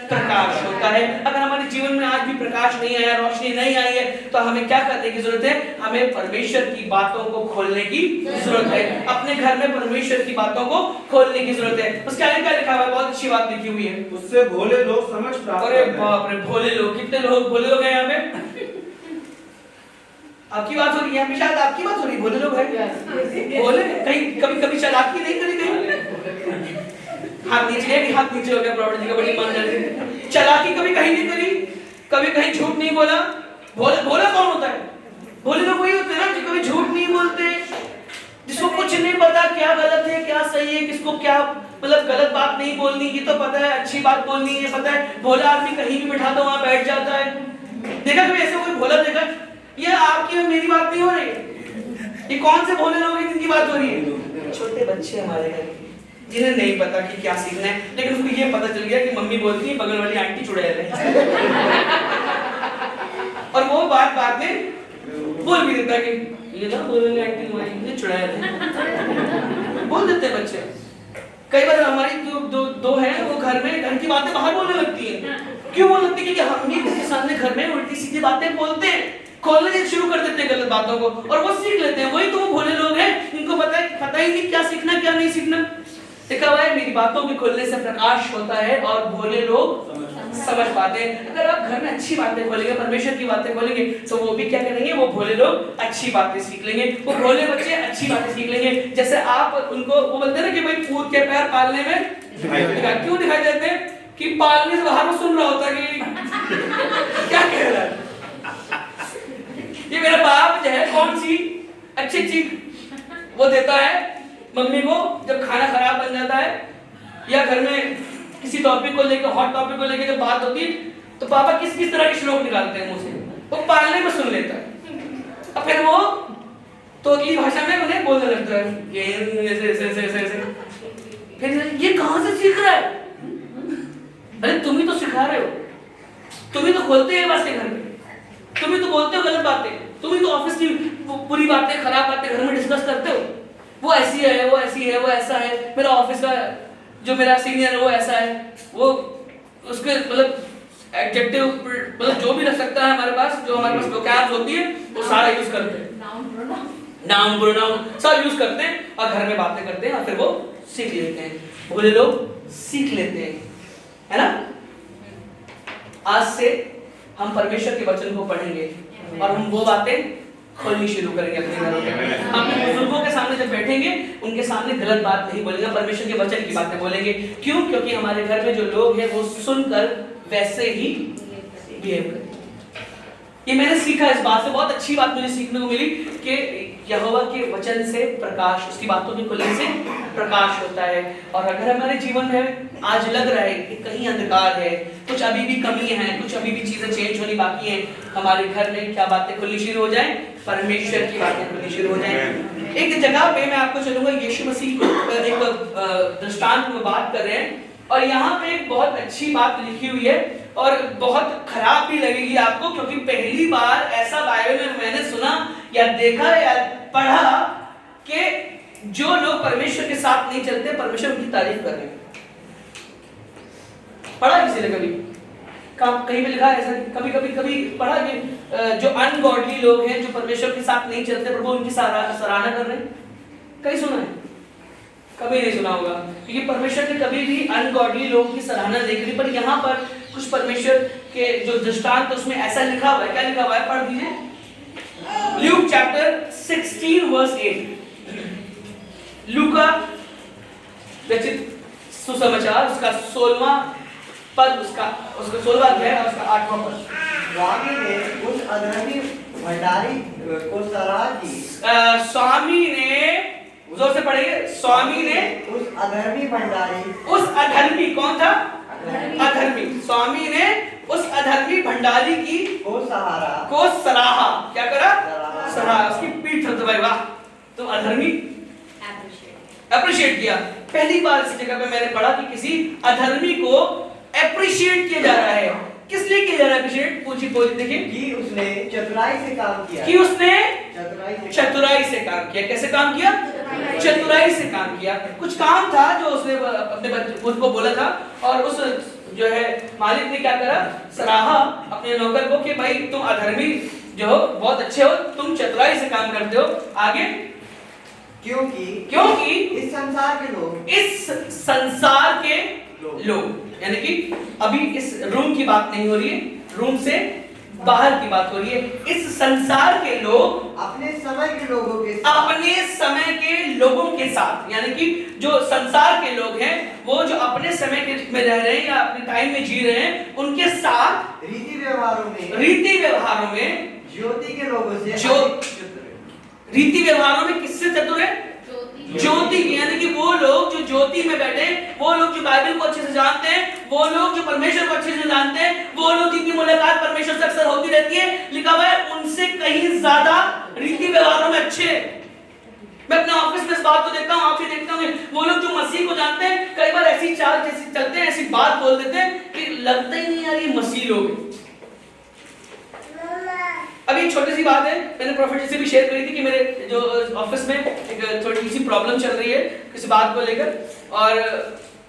प्रकाश होता है। अगर हमारे जीवन में आज भी की प्रकाश नहीं आया, रोशनी नहीं आई है, तो हमें क्या करने की जरूरत है? हमें परमेश्वर की बातों को खोलने की जरूरत है। अपने घर में परमेश्वर की बातों को खोलने की जरूरत है। उसके आगे क्या लिखा हुआ है? बहुत अच्छी बात लिखी हुई है, उससे भोले लोग समझ प्राप्त अरे बाप रे, भोले लोग, कितने लोग भोले लोग हैं यहाँ पे? आपकी बात हो रही है, शायद आपकी बात हो रही है, भोले लोग हैं, भोले कहीं कभी कभी चालाकी नहीं करी कहीं? हाथ नीचे, हाथ नीचे हो गया, प्रॉपर्टी का बड़ी ईमानदारी से। चालाकी कभी कहीं नहीं करी, कभी कहीं झूठ नहीं बोला। भोला कौन होता है? भोले लोग वही होते हैं ना जो कभी झूठ नहीं बोलते, जिसको कुछ नहीं पता क्या गलत है क्या सही है, किसको क्या मतलब गलत बात नहीं बोलनी, ये तो पता है, अच्छी बात बोलनी है पता है। भोला आदमी कहीं भी बैठा तो वहां बैठ जाता है। देखा कभी ऐसा कोई भोला देखा? ये आपकी और मेरी बात नहीं हो रही, ये कौन से भोले लोग हैं जिनकी बात हो रही है? छोटे बच्चे हमारे घर के, जिन्हें नहीं पता कि क्या सीखना है, लेकिन उसको ये पता चल गया कि मम्मी बोलती है बगल वाली आंटी चुड़ैल है और वो बात में बोल भी देता है कि ये ना बगल वाली आंटी तुम्हारी चुड़ैल है, बोल देते हैं बच्चे। कई बार हमारी दो हैं वो घर की बातें बाहर बोलने लगती हैं। क्यों बोल लगती है? क्योंकि हम भी उनके सामने घर में उल्टी सीधी बातें बोलते हैं, खोलने शुरू कर देते हैं गलत बातों को, और वो सीख लेते हैं। वही तो वो भोले लोग हैं, इनको पता ही नहीं क्या सीखना क्या नहीं सीखना। देखा हुआ है, मेरी बातों के खोलने से प्रकाश होता है और भोले लोग समझ पाते हैं। अगर आप घर में अच्छी बातें खोलेंगे, परमेश्वर की बातें खोलेंगे, तो वो भी क्या करेंगे? वो भोले लोग अच्छी बातें सीख लेंगे, वो भोले बच्चे अच्छी बातें सीख लेंगे। जैसे आप उनको वो बोलते हैं ना कि भाई पूत के पैर पालने में क्यों दिखाई देते हैं? कि पालने से बाहर वो सुन रहा होता है कि क्या कह रहा है। ये मेरा बाप जो है कौन सी अच्छी चीज वो देता है मम्मी को जब खाना खराब बन जाता है, या घर में किसी टॉपिक को लेकर, हॉट टॉपिक को लेकर जब बात होती है, तो पापा किस किस तरह के श्लोक निकालते हैं मुंह से, वो पालने में सुन लेता है, और फिर वो तोतली भाषा में उन्हें बोलने लगता है ये ऐसे। फिर ये कहां से सीख रहा है? अरे तुम ही तो सिखा रहे हो, तुम ही तो खोलते हैं बातें घर में, तुम ही तो बोलते हो गलत बातें, तुम ही तो ऑफिस की बुरी बातें, खराब बातें घर में डिस्कस करते हो। वो ऐसी है, वो ऐसी है, वो ऐसा है, मेरा ऑफिस का जो मेरा सीनियर है वो ऐसा है, वो उसके मतलब एडजेक्टिव मतलब जो भी रख सकता है हमारे पास, जो हमारे पास वोकैब्स होती है वो सारा यूज करते हैं, नाउन प्रोनाउन सब यूज करते हैं और घर में बातें करते हैं और फिर वो सीख लेते हैं। भोले लोग सीख लेते हैं, है ना। आज से हम परमेश्वर के वचन को पढ़ेंगे और हम वो बातें खोलनी शुरू करेंगे अपने घरों में। हम अपने बुजुर्गों के सामने जब बैठेंगे उनके सामने गलत बात नहीं बोलेंगे, परमेश्वर के वचन की बातें बोलेंगे। क्यों? क्योंकि हमारे घर में जो लोग हैं वो सुनकर वैसे ही बिहेव करेंगे। ये मैंने सीखा, इस बात से बहुत अच्छी बात मुझे सीखने को मिली कि यहोवा के वचन से प्रकाश, उसकी बातों के खुलने से प्रकाश होता है। और अगर हमारे जीवन में आज लग रहा है कि कहीं अंधकार है, कुछ अभी भी कमी है, कुछ अभी भी चीजें चेंज होनी बाकी हैं, हमारे घर में क्या बातें खुलनी शुरू हो जाएं? परमेश्वर की बातें खुलनी शुरू हो जाएं। एक जगह पे मैं आपको चलूंगा, यीशु मसीह एक दृष्टांत में बात कर रहे हैं और यहाँ पे एक बहुत अच्छी बात लिखी हुई है और बहुत खराब भी लगेगी आपको, क्योंकि पहली बार ऐसा बाइबल में मैंने सुना या देखा या पढ़ा कि जो लोग परमेश्वर के साथ नहीं चलते परमेश्वर उनकी तारीफ कर रहे हैं। पढ़ा किसी ने कभी? कहीं पे लिखा है ऐसा? कभी पढ़ा कि जो अनगॉडली लोग हैं, जो परमेश्वर के साथ नहीं चलते, प्रभु उनकी सराहना कर रहे हैं? कहीं सुना है? कभी नहीं सुना होगा, क्योंकि परमेश्वर ने कभी भी अनगॉडली लोगों की सराहना नहीं करी। पर यहाँ पर कुछ परमेश्वर के जो दृष्टांत है उसमें ऐसा लिखा हुआ है। क्या लिखा हुआ है? पढ़ दीजिए। Luke chapter 16 verse 8। लूका रचित सुसमाचार उसका 16वां पद, उसका 16वां अध्याय और उसका 8वां पद। स्वामी ने उस अधर्मी भंडारी को सराहा की। स्वामी ने, जोर से पढ़िए, स्वामी ने उस अधर्मी भंडारी, उस अधर्मी, कौन था? अधर्मी। स्वामी ने उस अधर्मी भंडारी की को सराहा। क्या करा? सराहा, उसकी पीठ थपथपाई। वाह, तुम अधर्मी अप्रिशिएट किया। पहली बार इस जगह पे मैंने पढ़ा कि किसी अधर्मी को अप्रिशिएट किया जा रहा है। किस लिए किया जा रहा है अप्रिशिएट? पूछी देखिए। कि उसने चतुराई से काम किया। कि उसने चतुराई से काम किया। कैसे काम किया? चतुराई से काम किया। कुछ काम था जो उसने अपने उसको बोला था और उस जो है मालिक ने क्या करा, सराहा अपने नौकर को कि भाई तुम अधर्मी जो हो बहुत अच्छे हो, तुम चतुराई से काम करते हो। आगे, क्योंकि इस संसार के लोग यानी कि अभी इस रूम की बात नहीं हो रही है, रूम से बाहर की बात हो रही है। इस संसार के लोग अपने समय के लोगों के साथ यानी कि जो संसार के लोग हैं वो जो अपने समय के में रह रहे हैं या अपने टाइम में जी रहे हैं, उनके साथ रीति व्यवहारों में ज्योति के लोगों से रीति व्यवहारों में किससे चतुर है? ज्योति की, यानी कि वो लोग जो ज्योति में बैठे, वो लोग जो बाइबल को अच्छे से जानते हैं, वो लोग जो परमेश्वर को अच्छे से जानते हैं, वो लोग जिनकी मुलाकात परमेश्वर से अक्सर होती रहती है, लिखा हुआ है उनसे कहीं ज्यादा रीति व्यवहारों में अच्छे। मैं अपने ऑफिस में इस बात को देखता हूँ, आप भी देखता हूँ, वो लोग जो मसीह को जानते हैं कई बार ऐसी चाल जैसी चलते हैं, ऐसी बात बोल देते हैं कि लगता ही नहीं यार ये मसीह लोग हैं। अभी एक छोटी सी बात है, मैंने प्रॉफिट जी से भी शेयर करी थी कि मेरे जो ऑफिस में एक थोड़ी सी प्रॉब्लम चल रही है किसी बात को लेकर, और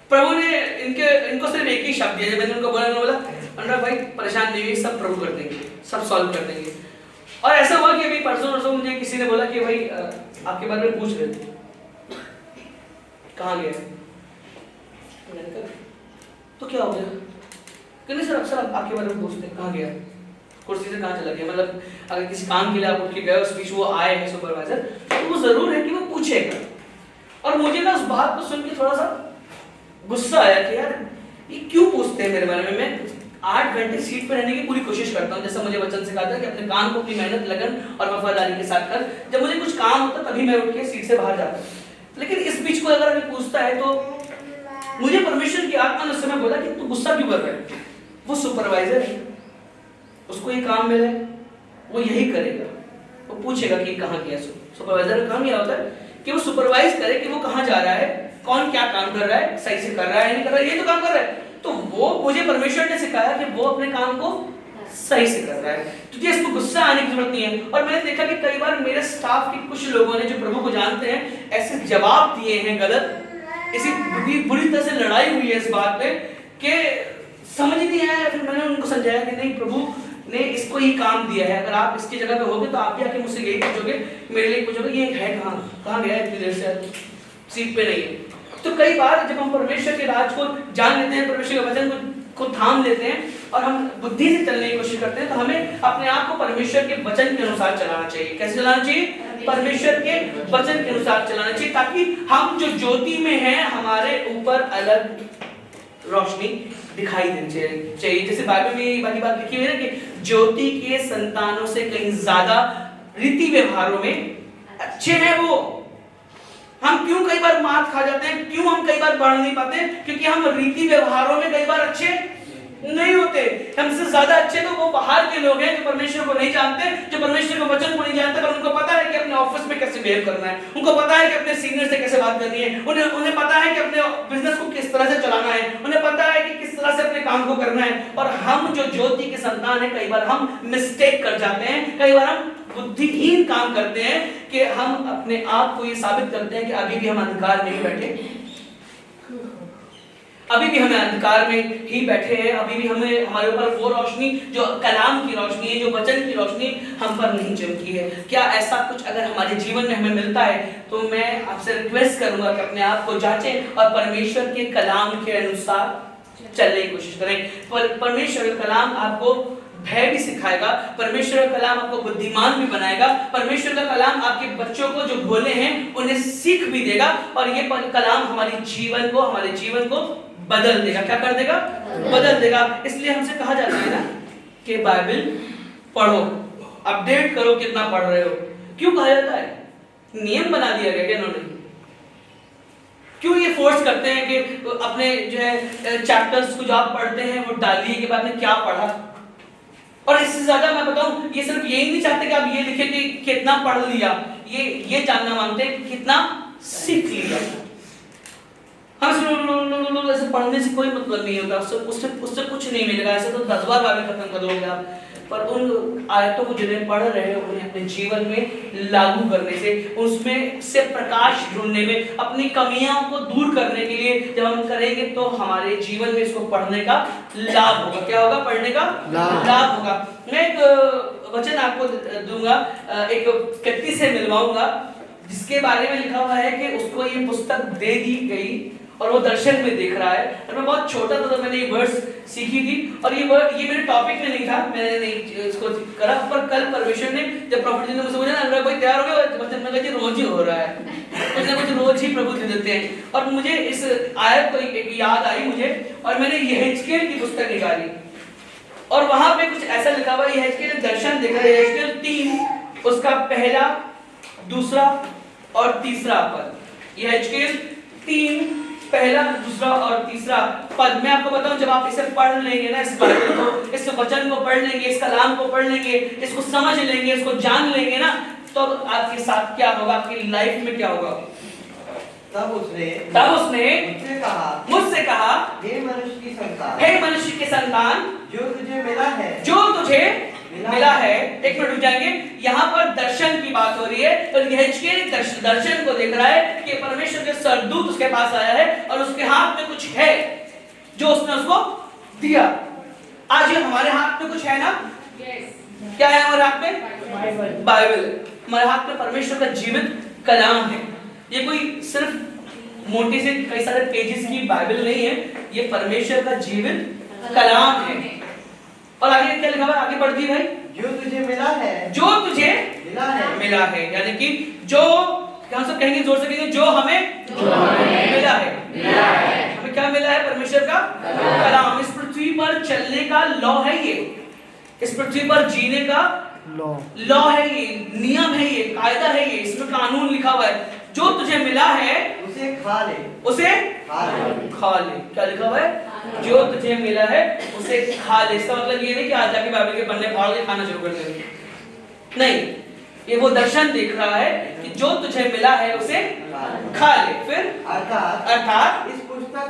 प्रभु ने इनको सिर्फ एक ही शब्द दिया। जब मैंने उनको बोला, अनुराग भाई परेशान नहीं हुई, सब प्रभु कर देंगे, सब सॉल्व कर देंगे। और ऐसा हुआ कि अभी परसों मुझे किसी ने बोला कि भाई आपके बारे में पूछ रहे थे, कहाँ गए? तो क्या हो गया? नहीं सर अक्सर आपके बारे में पूछते कहाँ गया, कुर्सी से कहाँ चला गया। मतलब अगर किसी काम के लिए आप उठ के गए, उस बीच वो आए हैं सुपरवाइजर, तो वो जरूर है कि वो पूछेगा। और मुझे ना उस बात को सुन के थोड़ा सा गुस्सा आया कि यार ये क्यों पूछते हैं मेरे बारे में। मैं 8 घंटे सीट पर रहने की पूरी कोशिश करता हूँ, जैसा मुझे वचन सिखाता है कि अपने काम को अपनी मेहनत, लगन और वफादारी के साथ कर। जब मुझे कुछ काम होता तभी मैं उठ के सीट से बाहर जाता हूँ। लेकिन इस बीच को अगर हमें पूछता है तो मुझे परमेश्वर की आत्मा ने उस समय बोला कि तू गुस्सा क्यों कर रहा है? वो सुपरवाइजर है, उसको ये काम मिला है, वो यही करेगा, वो पूछेगा कि कहाँ गया। सुपरवाइजर का काम यह होता है कि वो सुपरवाइज करे कि वो कहाँ जा रहा है, कौन क्या काम कर रहा है, सही से कर रहा है नहीं कर रहा है, ये तो काम कर रहा है। तो वो मुझे परमेश्वर ने सिखाया कि वो अपने काम को सही से कर रहा है, तुझे इसको गुस्सा आने की जरूरत नहीं है। और मैंने देखा कि कई बार मेरे स्टाफ के कुछ लोगों ने जो प्रभु को जानते हैं ऐसे जवाब दिए हैं गलत, इसी बुरी तरह से लड़ाई हुई है इस बात पे कि समझ नहीं आया। फिर मैंने उनको समझाया कि नहीं, प्रभु ने इसको ही काम दिया है, अगर आप इसकी जगह पे होगे तो आप भी आके मुझसे यही पूछोगे, मेरे लिए पूछोगे ये है कहाँ गया इतनी देर से, सीट पे नहीं है। तो कई बार जब हम परमेश्वर के राज को जान लेते हैं, परमेश्वर के वचन को थाम लेते हैं और हम बुद्धि से चलने की कोशिश करते हैं, तो हमें अपने आप को परमेश्वर के वचन के अनुसार चलाना चाहिए। कैसे चलाना चाहिए? परमेश्वर के वचन के अनुसार चलाना चाहिए, ताकि हम जो ज्योति में हैं हमारे ऊपर अलग रोशनी दिखाई देनी चाहिए। जैसे बाइबल में वाली बात लिखी हुई है कि ज्योति के संतानों से कहीं ज्यादा रीति व्यवहारों में अच्छे हैं वो। हम क्यों कई बार मात खा जाते हैं, क्यों हम कई बार बढ़ नहीं पाते? क्योंकि हम रीति व्यवहारों में कई बार अच्छे नहीं होते। हमसे ज्यादा अच्छे तो वो बाहर के लोग हैं जो परमेश्वर को नहीं जानते, जो परमेश्वर के वचन को नहीं जानते, पर उनको पता है कि अपने ऑफिस में कैसे बिहेव करना है, उनको पता है कि अपने सीनियर से कैसे बात करनी है, उन्हें पता है कि अपने बिजनेस को किस तरह से चलाना है, उन्हें पता है कि किस तरह से अपने काम को करना है। और हम जो ज्योति के संतान हैं कई बार हम मिस्टेक कर जाते हैं, कई बार हम बुद्धिहीन काम करते हैं कि हम अपने आप को ये साबित करते हैं कि अभी भी हम अंधकार में ही बैठे, अभी भी हमें अंधकार में ही बैठे हैं, अभी भी हमें हमारे ऊपर वो रोशनी जो कलाम की रोशनी है, जो वचन की रोशनी हम पर नहीं चमकी है। क्या ऐसा कुछ अगर हमारे जीवन में हमें मिलता है तो मैं आपसे रिक्वेस्ट करूंगा कि अपने आप को जांचें और परमेश्वर के कलाम के अनुसार चलने की कोशिश करें। परमेश्वर का कलाम आपको भय भी सिखाएगा, परमेश्वर का कलाम आपको बुद्धिमान भी बनाएगा, परमेश्वर का कलाम आपके बच्चों को जो भोले हैं उन्हें सीख भी देगा, और ये कलाम हमारे जीवन को बदल देगा। क्या कर देगा? बदल देगा। इसलिए हमसे कहा जाता है ना कि बाइबल पढ़ो, अपडेट करो कितना पढ़ रहे हो। क्यों कहा जाता है? नियम बना दिया गया क्या इन्होंने? क्यों ये फोर्स करते हैं कि अपने जो है चैप्टर्स को जो आप पढ़ते हैं वो डालिए कि बाद में क्या पढ़ा। और इससे ज्यादा मैं बताऊं, ये सिर्फ यही नहीं चाहते कि आप ये लिखें कि कितना पढ़ लिया, ये जानना मांगते हैं कितना सीख लिया। हम ऐसे पढ़ने से कोई मतलब नहीं होता, उससे कुछ नहीं मिलेगा। ऐसे तो 10 बार बाइबल खत्म कर लोगे आप, पर उन आयतों को जिन्हें पढ़ रहे हैं उन्हें अपने जीवन में लागू करने से, उसमें से प्रकाश ढूंढने में, अपनी कमियों को दूर करने के लिए जब हम करेंगे तो हमारे जीवन में इसको पढ़ने का लाभ होगा। क्या होगा? पढ़ने का लाभ होगा। मैं एक वचन आपको दूंगा, एक व्यक्ति से मिलवाऊंगा जिसके बारे में लिखा हुआ है कि उसको ये पुस्तक दे दी गई और वो दर्शन में देख रहा है। और मैं बहुत छोटा था तो मैंने ये वर्ड्स सीखी थी, और ये मेरे टॉपिक में नहीं था, मैंने नहीं इसको करा। पर कल परमेश्वर ने जब प्रॉफिट जी ने मुझसे बोला ना कोई तैयार हो गया, वचन में कहा रोज ही हो रहा है, कुछ ना कुछ रोज ही प्रभु दे देते हैं। और मुझे इस आयत को एक याद आई मुझे, और मैंने यहेजकेल की पुस्तक निकाली और वहां पे कुछ ऐसा लिखा हुआ है, यहेजकेल दर्शन देखा है, यहेजकेल 3 उसका पहला, दूसरा और तीसरा पद। यहेजकेल 3 पहला, दूसरा और तीसरा पद। मैं आपको बताऊं, जब आप इसे पढ़ लेंगे ना, इस बाइबल को, इस वचन को पढ़ लेंगे, इस कलाम को पढ़ लेंगे, इसको समझ लेंगे, इसको जान लेंगे ना, तो आपके साथ क्या होगा, आपकी लाइफ में क्या होगा। तब उसने मुझसे कहा, हे मनुष्य की संतान, हे मनुष्य के संतान, जो तुझे मिला है, जो तुझे मिला है। एक मिनट रुक जाएंगे, यहाँ पर दर्शन की बात हो रही है, और यहेजकेल दर्शन को देख रहा है कि परमेश्वर के सरदूत उसके पास आया है और उसके हाथ में कुछ है जो उसने उसको दिया। आज ये हमारे हाथ में कुछ है ना? क्या है हमारे हाथ में? बाइबल। हमारे हाथ में परमेश्वर का जीवित कलाम है। ये कोई सिर्फ मोटी से कई सारे पेजेस की बाइबल नहीं है, ये परमेश्वर का जीवित कलाम है। और आगे क्या लिखा हुआ है? आगे बढ़ दी भाई, जो तुझे मिला है, जो तुझे मिला है, यानी कि जो, क्या सब कहेंगे जोर से कहेंगे, जो हमें मिला है। हमें क्या मिला है? परमेश्वर का कलाम। इस पृथ्वी पर चलने का लॉ है ये, इस पृथ्वी पर जीने का लॉ है ये, नियम है ये, कायदा है ये, इसमें कानून लिखा हुआ है। जो तुझे मिला है उसे खा ले, उसे खा ले। क्या लिखा हुआ है? जो तुझे मिला है उसे खा ले। इसका मतलब ये नहीं कि आज जाके बाइबल के पन्ने फाड़ के खाना शुरू कर दे, नहीं, ये वो दर्शन देख रहा है कि जो तुझे मिला है उसे खा ले। फिर अर्थात इस पुस्तक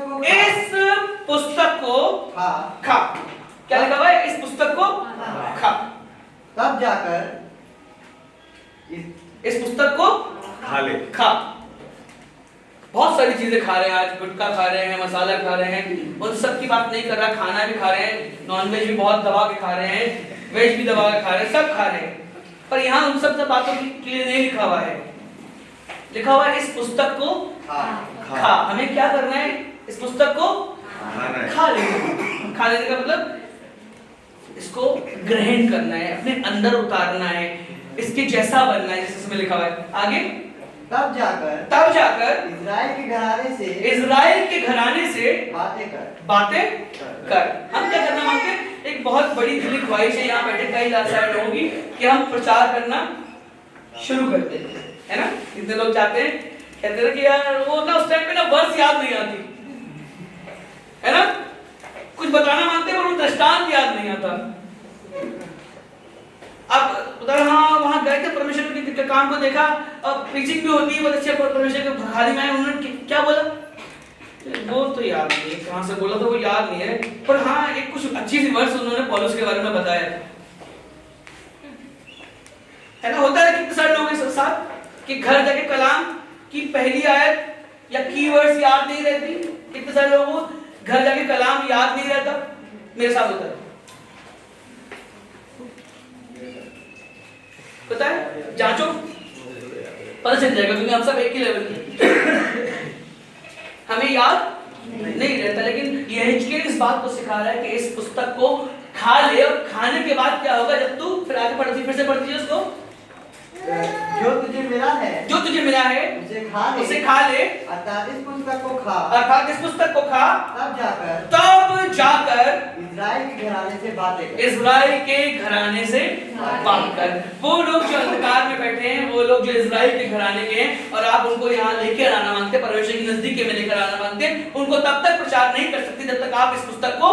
को खा। क्या लिखा हुआ है? इस पुस्तक को खा। तब जाकर इस पुस्तक को खा। बहुत सारी चीजें खा रहे हैं आज, गुटखा खा रहे हैं, मसाला खा रहे हैं, उन सब की बात नहीं कर रहा। खाना भी खा रहे हैं, नॉनवेज भी बहुत दबा के खा रहे हैं, वेज भी दबा के खा रहे हैं, सब खा रहे हैं, पर यहाँ उन सब बातों के लिए नहीं लिखा हुआ है। लिखा हुआ है इस पुस्तक को खा। हमें क्या करना है? इस पुस्तक को खा लेना। खा लेने का मतलब इसको ग्रहण करना है, अपने अंदर उतारना है, इसके जैसा बनना है, जैसे इसमें लिखा हुआ है। आगे तब जाकर इज़राइल के घराने से बातें कर। हम क्या करना मांगते हैं? एक बहुत बड़ी दिली ख्वाहिश है, यहाँ बैठे कई लासाइड होगी कि हम प्रचार करना शुरू करते हैं, है ना? कितने लोग चाहते हैं, कहते हैं कि यार वो ना उस टाइम पे ना वर्ष याद नहीं आती, है ना? कुछ बताना मांगते हैं पर वो दृष्टांत याद नहीं आता। अब हाँ वहां गए थे, परमेश्वर के काम को देखा, अब प्रीचिंग भी होती है बहुत अच्छे, परमेश्वर के खाली में उन्होंने क्या बोला वो तो याद नहीं है, कहां से बोला था वो याद नहीं है, पर हाँ एक कुछ अच्छी सी वर्ड्स उन्होंने पौलुस के बारे में बताया, है ना? होता है कितने सारे लोगों के साथ कि घर जाके कलाम की पहली आयत या कीवर्ड्स याद नहीं रहती। कितने सारे लोगों को घर जाके कलाम याद नहीं रहता, मेरे साथ होता है, पता है? जांचो, पता चल जाएगा, क्योंकि हम सब एक ही लेवल के, हमें याद नहीं रहता। लेकिन यहेजकेल इस बात को सिखा रहा है कि इस पुस्तक को खा ले, और खाने के बाद क्या होगा? जब तू फिर आगे पढ़ती, फिर से पढ़ती है उसको, जो तुझे मिला है उसे खा ले, अर्थात इस पुस्तक को खा, तब जाकर इज़राइल के घराने से बात कर। वो लोग जो अंधकार में बैठे हैं, वो लोग जो इज़राइल के घराने के हैं, और आप उनको यहाँ लेकर आना मांगते, परमेश्वर की नजदीकी में लेकर आना मांगते, उनको तब तक प्रचार नहीं कर सकते जब तक आप इस पुस्तक को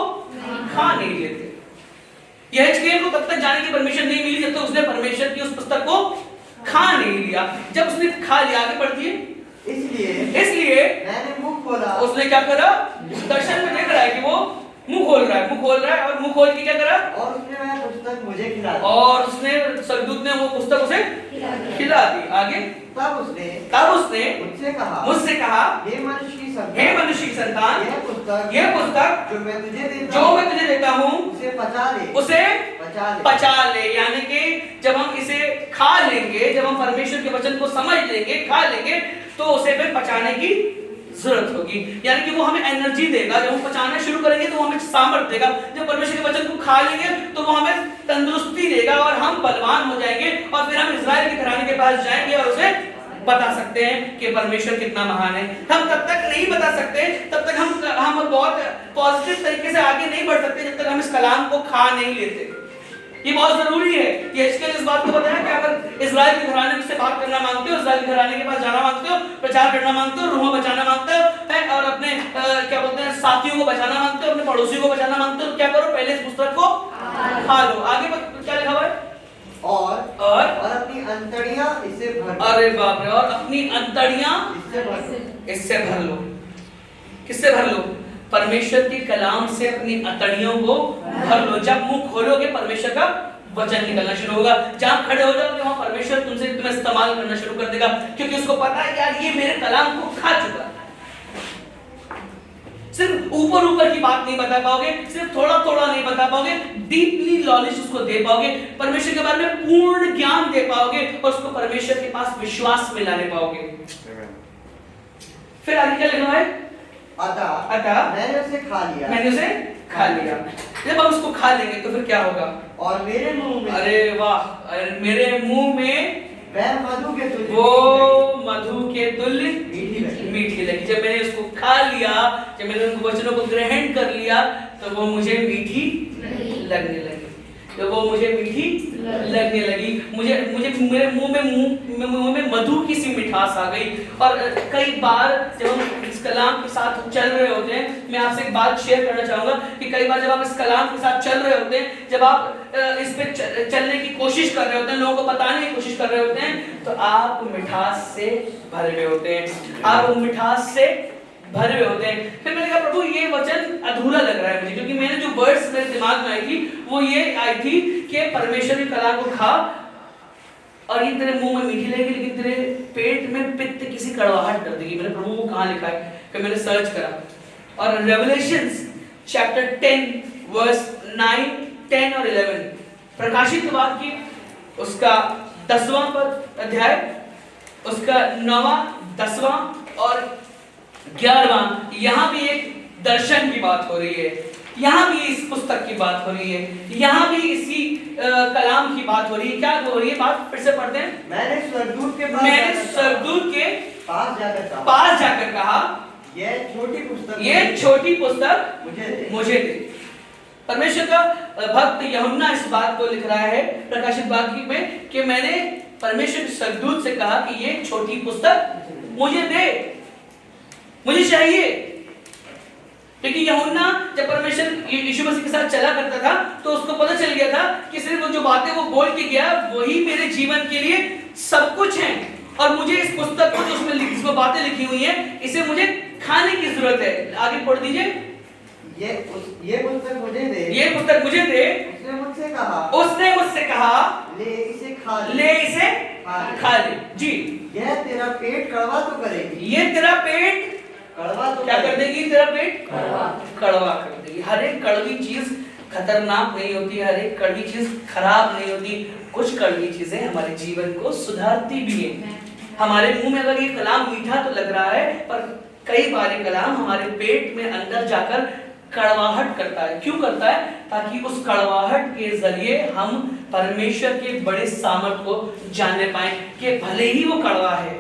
खा नहीं लेते। यहेजकेल को तब तक जाने की परमिशन नहीं मिली जब तक उसने परमेश्वर की उस पुस्तक को खा नहीं लिया। जब उसने खा लिया, आगे पढ़ती है, इसलिए मैंने मुंह खोला। उसने क्या करा? दर्शन में देख रहा है कि वो मुंह खोल रहा है और मुंह खोल के क्या करा? और उसने वह पुस्तक मुझे खिला दी। और उसने स्वर्गदूत ने वो पुस्तक उसे खिला दी। आगे तब उसने मुझसे कहा, हे मनुष्य की संतान, यह पुस्तक जो मैं तुझे देता हूँ उसे पचा ले। यानी कि जब हम इसे खा लेंगे, जब हम परमेश्वर के वचन को समझ लेंगे, खा लेंगे, तो उसे फिर पचाने की जरूरत होगी। यानी कि वो हमें एनर्जी देगा। जब हम पचाना शुरू करेंगे तो वो हमें सामर्थ्य देगा। जब परमेश्वर के वचन को खा लेंगे तो वो हमें तंदुरुस्ती देगा और हम बलवान हो जाएंगे और फिर हम इस्राएल के घराने के पास जाएंगे और उसे बता सकते हैं कि परमेश्वर कितना महान है। हम तब तक नहीं बता सकते, तब तक हम बहुत पॉजिटिव तरीके से आगे नहीं बढ़ सकते जब तक हम इस कलाम को खा नहीं लेते। ये बहुत जरूरी है। ये इस बात को बताया कि अगर इस्राएल के घराने से बात करना मांगते हो, इस्राएल के घराने के पास जाना मांगते हो, प्रचार करना मांगते हो, रूह बचाना मांगते हो और अपने क्या बोलते हैं साथियों को बचाना मांगते हो, अपने पड़ोसियों को बचाना मांगते हो, क्या करो? पहले इस पुस्तक को खा लो। आगे क्या लिखा हुआ है? और अपनी अंतड़ियां इससे भर। अरे बाप रे! और अपनी अंतड़ियां इससे भर लो। किससे भर लो? परमेश्वर के कलाम से अपनी अंतड़ियों को भर लो। जब मुंह खोलोगे परमेश्वर का वचन निकलना शुरू होगा। जहां खड़े हो जाओगे वहां परमेश्वर तुम्हें इस्तेमाल करना शुरू कर देगा, क्योंकि उसको पता है यार ये मेरे कलाम को खा चुका है। सिर्फ ऊपर की बात नहीं बता पाओगे, सिर्फ थोड़ा नहीं बता पाओगे, डीपली नॉलेज उसको दे पाओगे, परमेश्वर के बारे में पूर्ण ज्ञान दे पाओगे और उसको परमेश्वर के पास विश्वास में लाने पाओगे। फिर आगे क्या लिखा है? अतः मैंने उसे खा लिया। जब हम उसको खा लेंगे तो फिर क्या होगा? और मेरे मुंह में, अरे वाह, मेरे मुंह में वह मधु के तुल्य मीठी लगी। जब मैंने उसको खा लिया, जब मैंने उन वचनों को ग्रहण कर लिया, तो वो मुझे मीठी लगने लगी। मुझे मेरे मुंह में मधु की सी मिठास आ गई। और कई बार जब हम इस कलाम के साथ चल रहे होते हैं, मैं आपसे एक बात शेयर करना चाहूंगा कि कई बार जब आप इस कलाम के साथ चल रहे होते हैं, जब आप इस पे चलने की कोशिश कर रहे होते हैं, लोगों को बताने की कोशिश कर रहे होते हैं, तो आप मिठास से भरे हुए होते हैं। फिर मैंने कहा प्रभु ये वचन अधूरा लग रहा है मुझे, क्योंकि मैंने जो वर्ड्स मेरे दिमाग में आई थी वो ये आई थी कि परमेश्वर की कलाम को खा और ये तेरे मुंह में मीठी लगेगी, लेकिन तेरे पेट में पित्त किसी कड़वाहट कर देगी। मैंने प्रभु वो कहाँ लिखा है? फिर मैंने सर्च करा और रेवलेशंस चैप्टर 10 वर्स 9, 10 और 11, प्रकाशित वाक्य उसका 10वां अध्याय, उसका 9वां, 10वां और 11वां, यहाँ भी एक दर्शन की बात हो रही है, यहाँ भी इस पुस्तक की बात हो रही है, यहाँ भी इसी कलाम की बात हो रही है। क्या हो रही है बात? फिर से पढ़ते हैं। मैंने स्वर्गदूत के पास जाकर कहा, यह छोटी पुस्तक मुझे दे। परमेश्वर का भक्त यूहन्ना इस बात को लिख रहा है प्रकाशित वाक्य में कि मैंने परमेश्वर के स्वर्गदूत से कहा कि ये छोटी पुस्तक मुझे दे, मुझे चाहिए। क्योंकि यूहन्ना जब परमेश्वर यीशु मसीह के साथ चला करता था तो उसको पता चल गया था कि सिर्फ वो जो बातें वो बोल के गया वही मेरे जीवन के लिए सब कुछ है, और मुझे इस पुस्तक को जो उसमें बातें लिखी हुई हैं इसे मुझे खाने की जरूरत है। आगे पढ़ दीजिए। ये पुस्तक मुझे दे। उसने मुझसे कहा ले इसे खा ले। जी, यह तेरा पेट कड़वा तो करेगी। ये तेरा पेट कड़वा तो क्या कर देगी? तेरा पेट कड़वा कर देगी। हर एक कड़वी चीज खतरनाक नहीं होती, हर एक कड़वी चीज खराब नहीं होती। कुछ कड़वी चीजें हमारे जीवन को सुधारती भी हैं। हमारे मुंह में अगर ये कलाम मीठा तो लग रहा है, पर कई बार ये कलाम हमारे पेट में अंदर जाकर कड़वाहट करता है। क्यों करता है? ताकि उस कड़वाहट के जरिए हम परमेश्वर के बड़े सामर्थ को जानने पाए कि भले ही वो कड़वा है,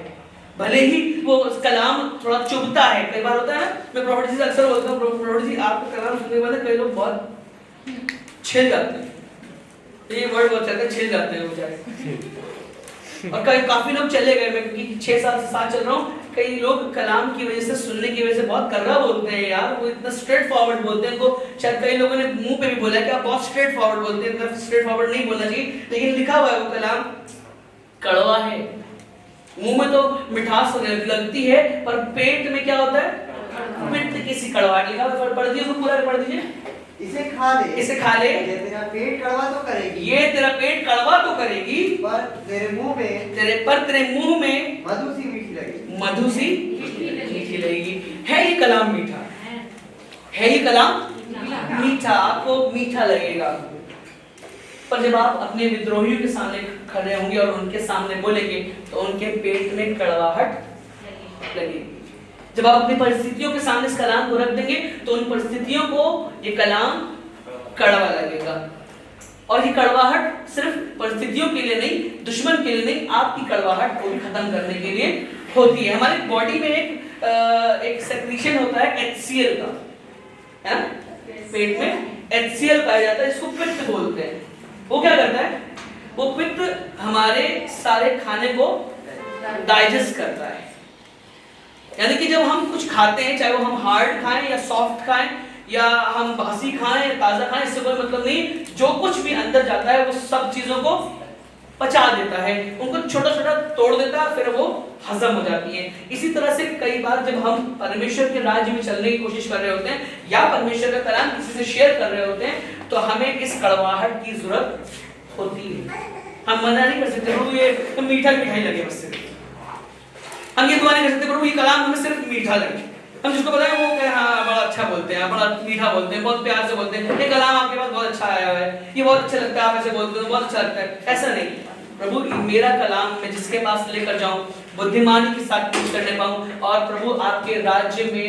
भले ही वो कलाम थोड़ा चुभता है। कई बार होता है ना, मैं प्रॉफिट जी से अक्सर बोलता हूँ, प्रॉफिट जी आपका कलाम सुनने के बाद कई लोग बहुत छिल जाते हैं, ये वर्ड बहुत चलता है, छिल जाते हैं बेचारे। और काफी लोग चले गए, मैं क्योंकि 6 साल से साथ चल रहा हूँ, कई लोग कलाम की वजह से, सुनने की वजह से बहुत कर्रा बोलते हैं यार, वो इतना स्ट्रेट फॉरवर्ड बोलते हैं। उनको शायद कई लोगों ने मुंह पे भी बोला कि आप बहुत स्ट्रेट फॉरवर्ड बोलते हैं, इतना स्ट्रेट फॉरवर्ड नहीं बोलना चाहिए, लेकिन लिखा हुआ है वो कलाम कड़वा है। मुंह में तो मिठास लगती है, पर पेट में क्या होता है? पित्त की सी कड़वाहट। लिखा पढ़ दीजिए, उसको पूरा पढ़ दीजिए। इसे खा ले, इसे खा ले, ये तेरा पेट कड़वा तो करेगी, ये तेरा पेट कड़वा तो करेगी, पर तेरे मुंह में मधु सी मीठी लगेगी। मधु सी मीठी लगेगी। है ये कलाम मीठा? है ये कलाम मीठा? आपको मीठा लगेगा, पर जब आप अपने विद्रोहियों के सामने खड़े होंगे और उनके सामने बोलेंगे तो उनके पेट में कड़वाहट लगेगी। जब आप अपनी परिस्थितियों के सामने इस कलाम को रख देंगे तो उन परिस्थितियों को ये कलाम कड़वा लगेगा। और ये कड़वाहट सिर्फ परिस्थितियों के लिए नहीं, दुश्मन के लिए नहीं, आपकी कड़वाहट को भी खत्म करने के लिए होती है। हमारी बॉडी में एक सेक्रीशन होता है HCl का, है ना? पेट में HCl पाया जाता है, इसको पित्त बोलते हैं। वो क्या करता है? वो पित्त हमारे सारे खाने को डाइजेस्ट करता है। यानी कि जब हम कुछ खाते हैं, चाहे वो हम हार्ड खाएं या सॉफ्ट खाएं या हम बासी खाएं या ताजा खाएं, इससे कोई मतलब नहीं। जो कुछ भी अंदर जाता है वो सब चीजों को पचा देता है, उनको छोटा छोटा तोड़ देता है, फिर वो हजम हो जाती है। इसी तरह से कई बार जब हम परमेश्वर के राज्य में चलने की कोशिश कर रहे होते हैं या परमेश्वर का कलाम किसी से शेयर कर रहे होते हैं, तो हमें इस कड़वाहट की जरूरत होती है। हम मना नहीं कर सकते प्रभु ये मीठा मीठा ही लगे, बस हम ये दुआ नहीं कर सकते प्रभु ये कलाम हमें सिर्फ मीठा लगे। हम जिसको बताएं वो कहे हाँ बड़ा अच्छा बोलते हैं, बड़ा मीठा बोलते हैं, बहुत प्यार से बोलते हैं, ये कलाम आपके पास बहुत अच्छा आया है, ये बहुत अच्छा लगता है, आप ऐसे बोलते हो बहुत अच्छा लगता है। ऐसा नहीं, प्रभु मेरा कलाम मैं जिसके पास लेकर जाऊं बुद्धिमानी के साथ कुछ करने पाऊं, और प्रभु आपके राज्य में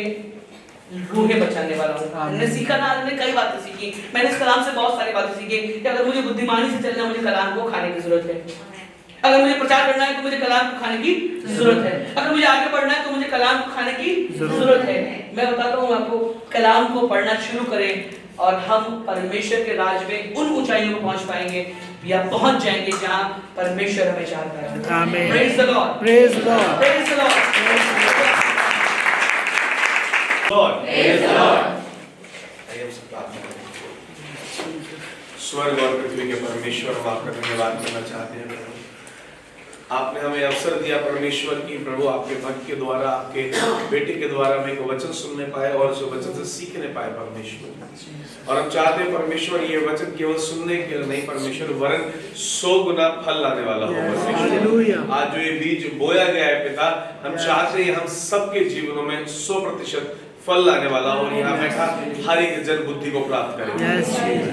रूहें बचाने वाला हूं। हमने सीखा ना, हमने कई बातें सीखी, मैंने इस कलाम से बहुत सारी बातें सीखी कि अगर मुझे बुद्धिमानी से चलना, मुझे कलाम को खाने की जरूरत है। अगर मुझे प्रचार करना है तो मुझे कलाम को खाने की जरूरत है। अगर मुझे आगे बढ़ना है तो मुझे कलाम को खाने की जरूरत है। मैं बताता हूँ आपको, कलाम को पढ़ना शुरू करें और हम परमेश्वर के राज में उन ऊंचाइयों को पहुंच पाएंगे या पहुंच जाएंगे जहां परमेश्वर हमें चाहता है। आमीन। Praise the Lord, praise the Lord, praise the Lord, praise the Lord. स्वर्ग और पृथ्वी के परमेश्वर, हम आपका धन्यवाद करना चाहते हैं। आपने हमें अवसर दिया परमेश्वर की प्रभु आपके भक्त के द्वारा, आपके बेटे के द्वारा हम एक वचन सुनने पाए और उस वचन से सीखने पाए परमेश्वर। और हम चाहते हैं परमेश्वर ये वचन केवल सुनने के लिए नहीं परमेश्वर, वरन 100 गुना फल लाने वाला हो परमेश्वर। आज जो ये बीज बोया गया है पिता, हम चाहते हैं हम सबके जीवनों में 100% फल लाने वाला और यहाँ बैठा हर एक जन बुद्धि को प्राप्त करेगा।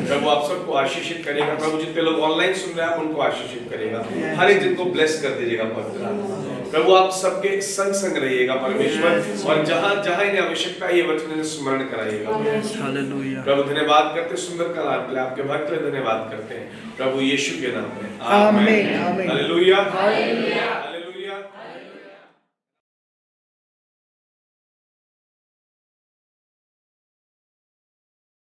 प्रभु आप सबको आशीषित करेगा। प्रभु जितने लोग ऑनलाइन सुन रहे हैं आप उनको आशीषित करेगा, हर एक जन को ब्लेस कर दीजिएगा पवित्र। प्रभु आप सबके संग संग रहिएगा परमेश्वर, और जहाँ जहाँ इन्हें आवश्यकता है ये वचन इन्हें स्मरण कराइएगा। प्रभु धन्यवाद करते सुंदर कलाम के लिए, आपके भक्त के लिए धन्यवाद करते हैं प्रभु यीशु के नाम में, आमीन। हालेलुया।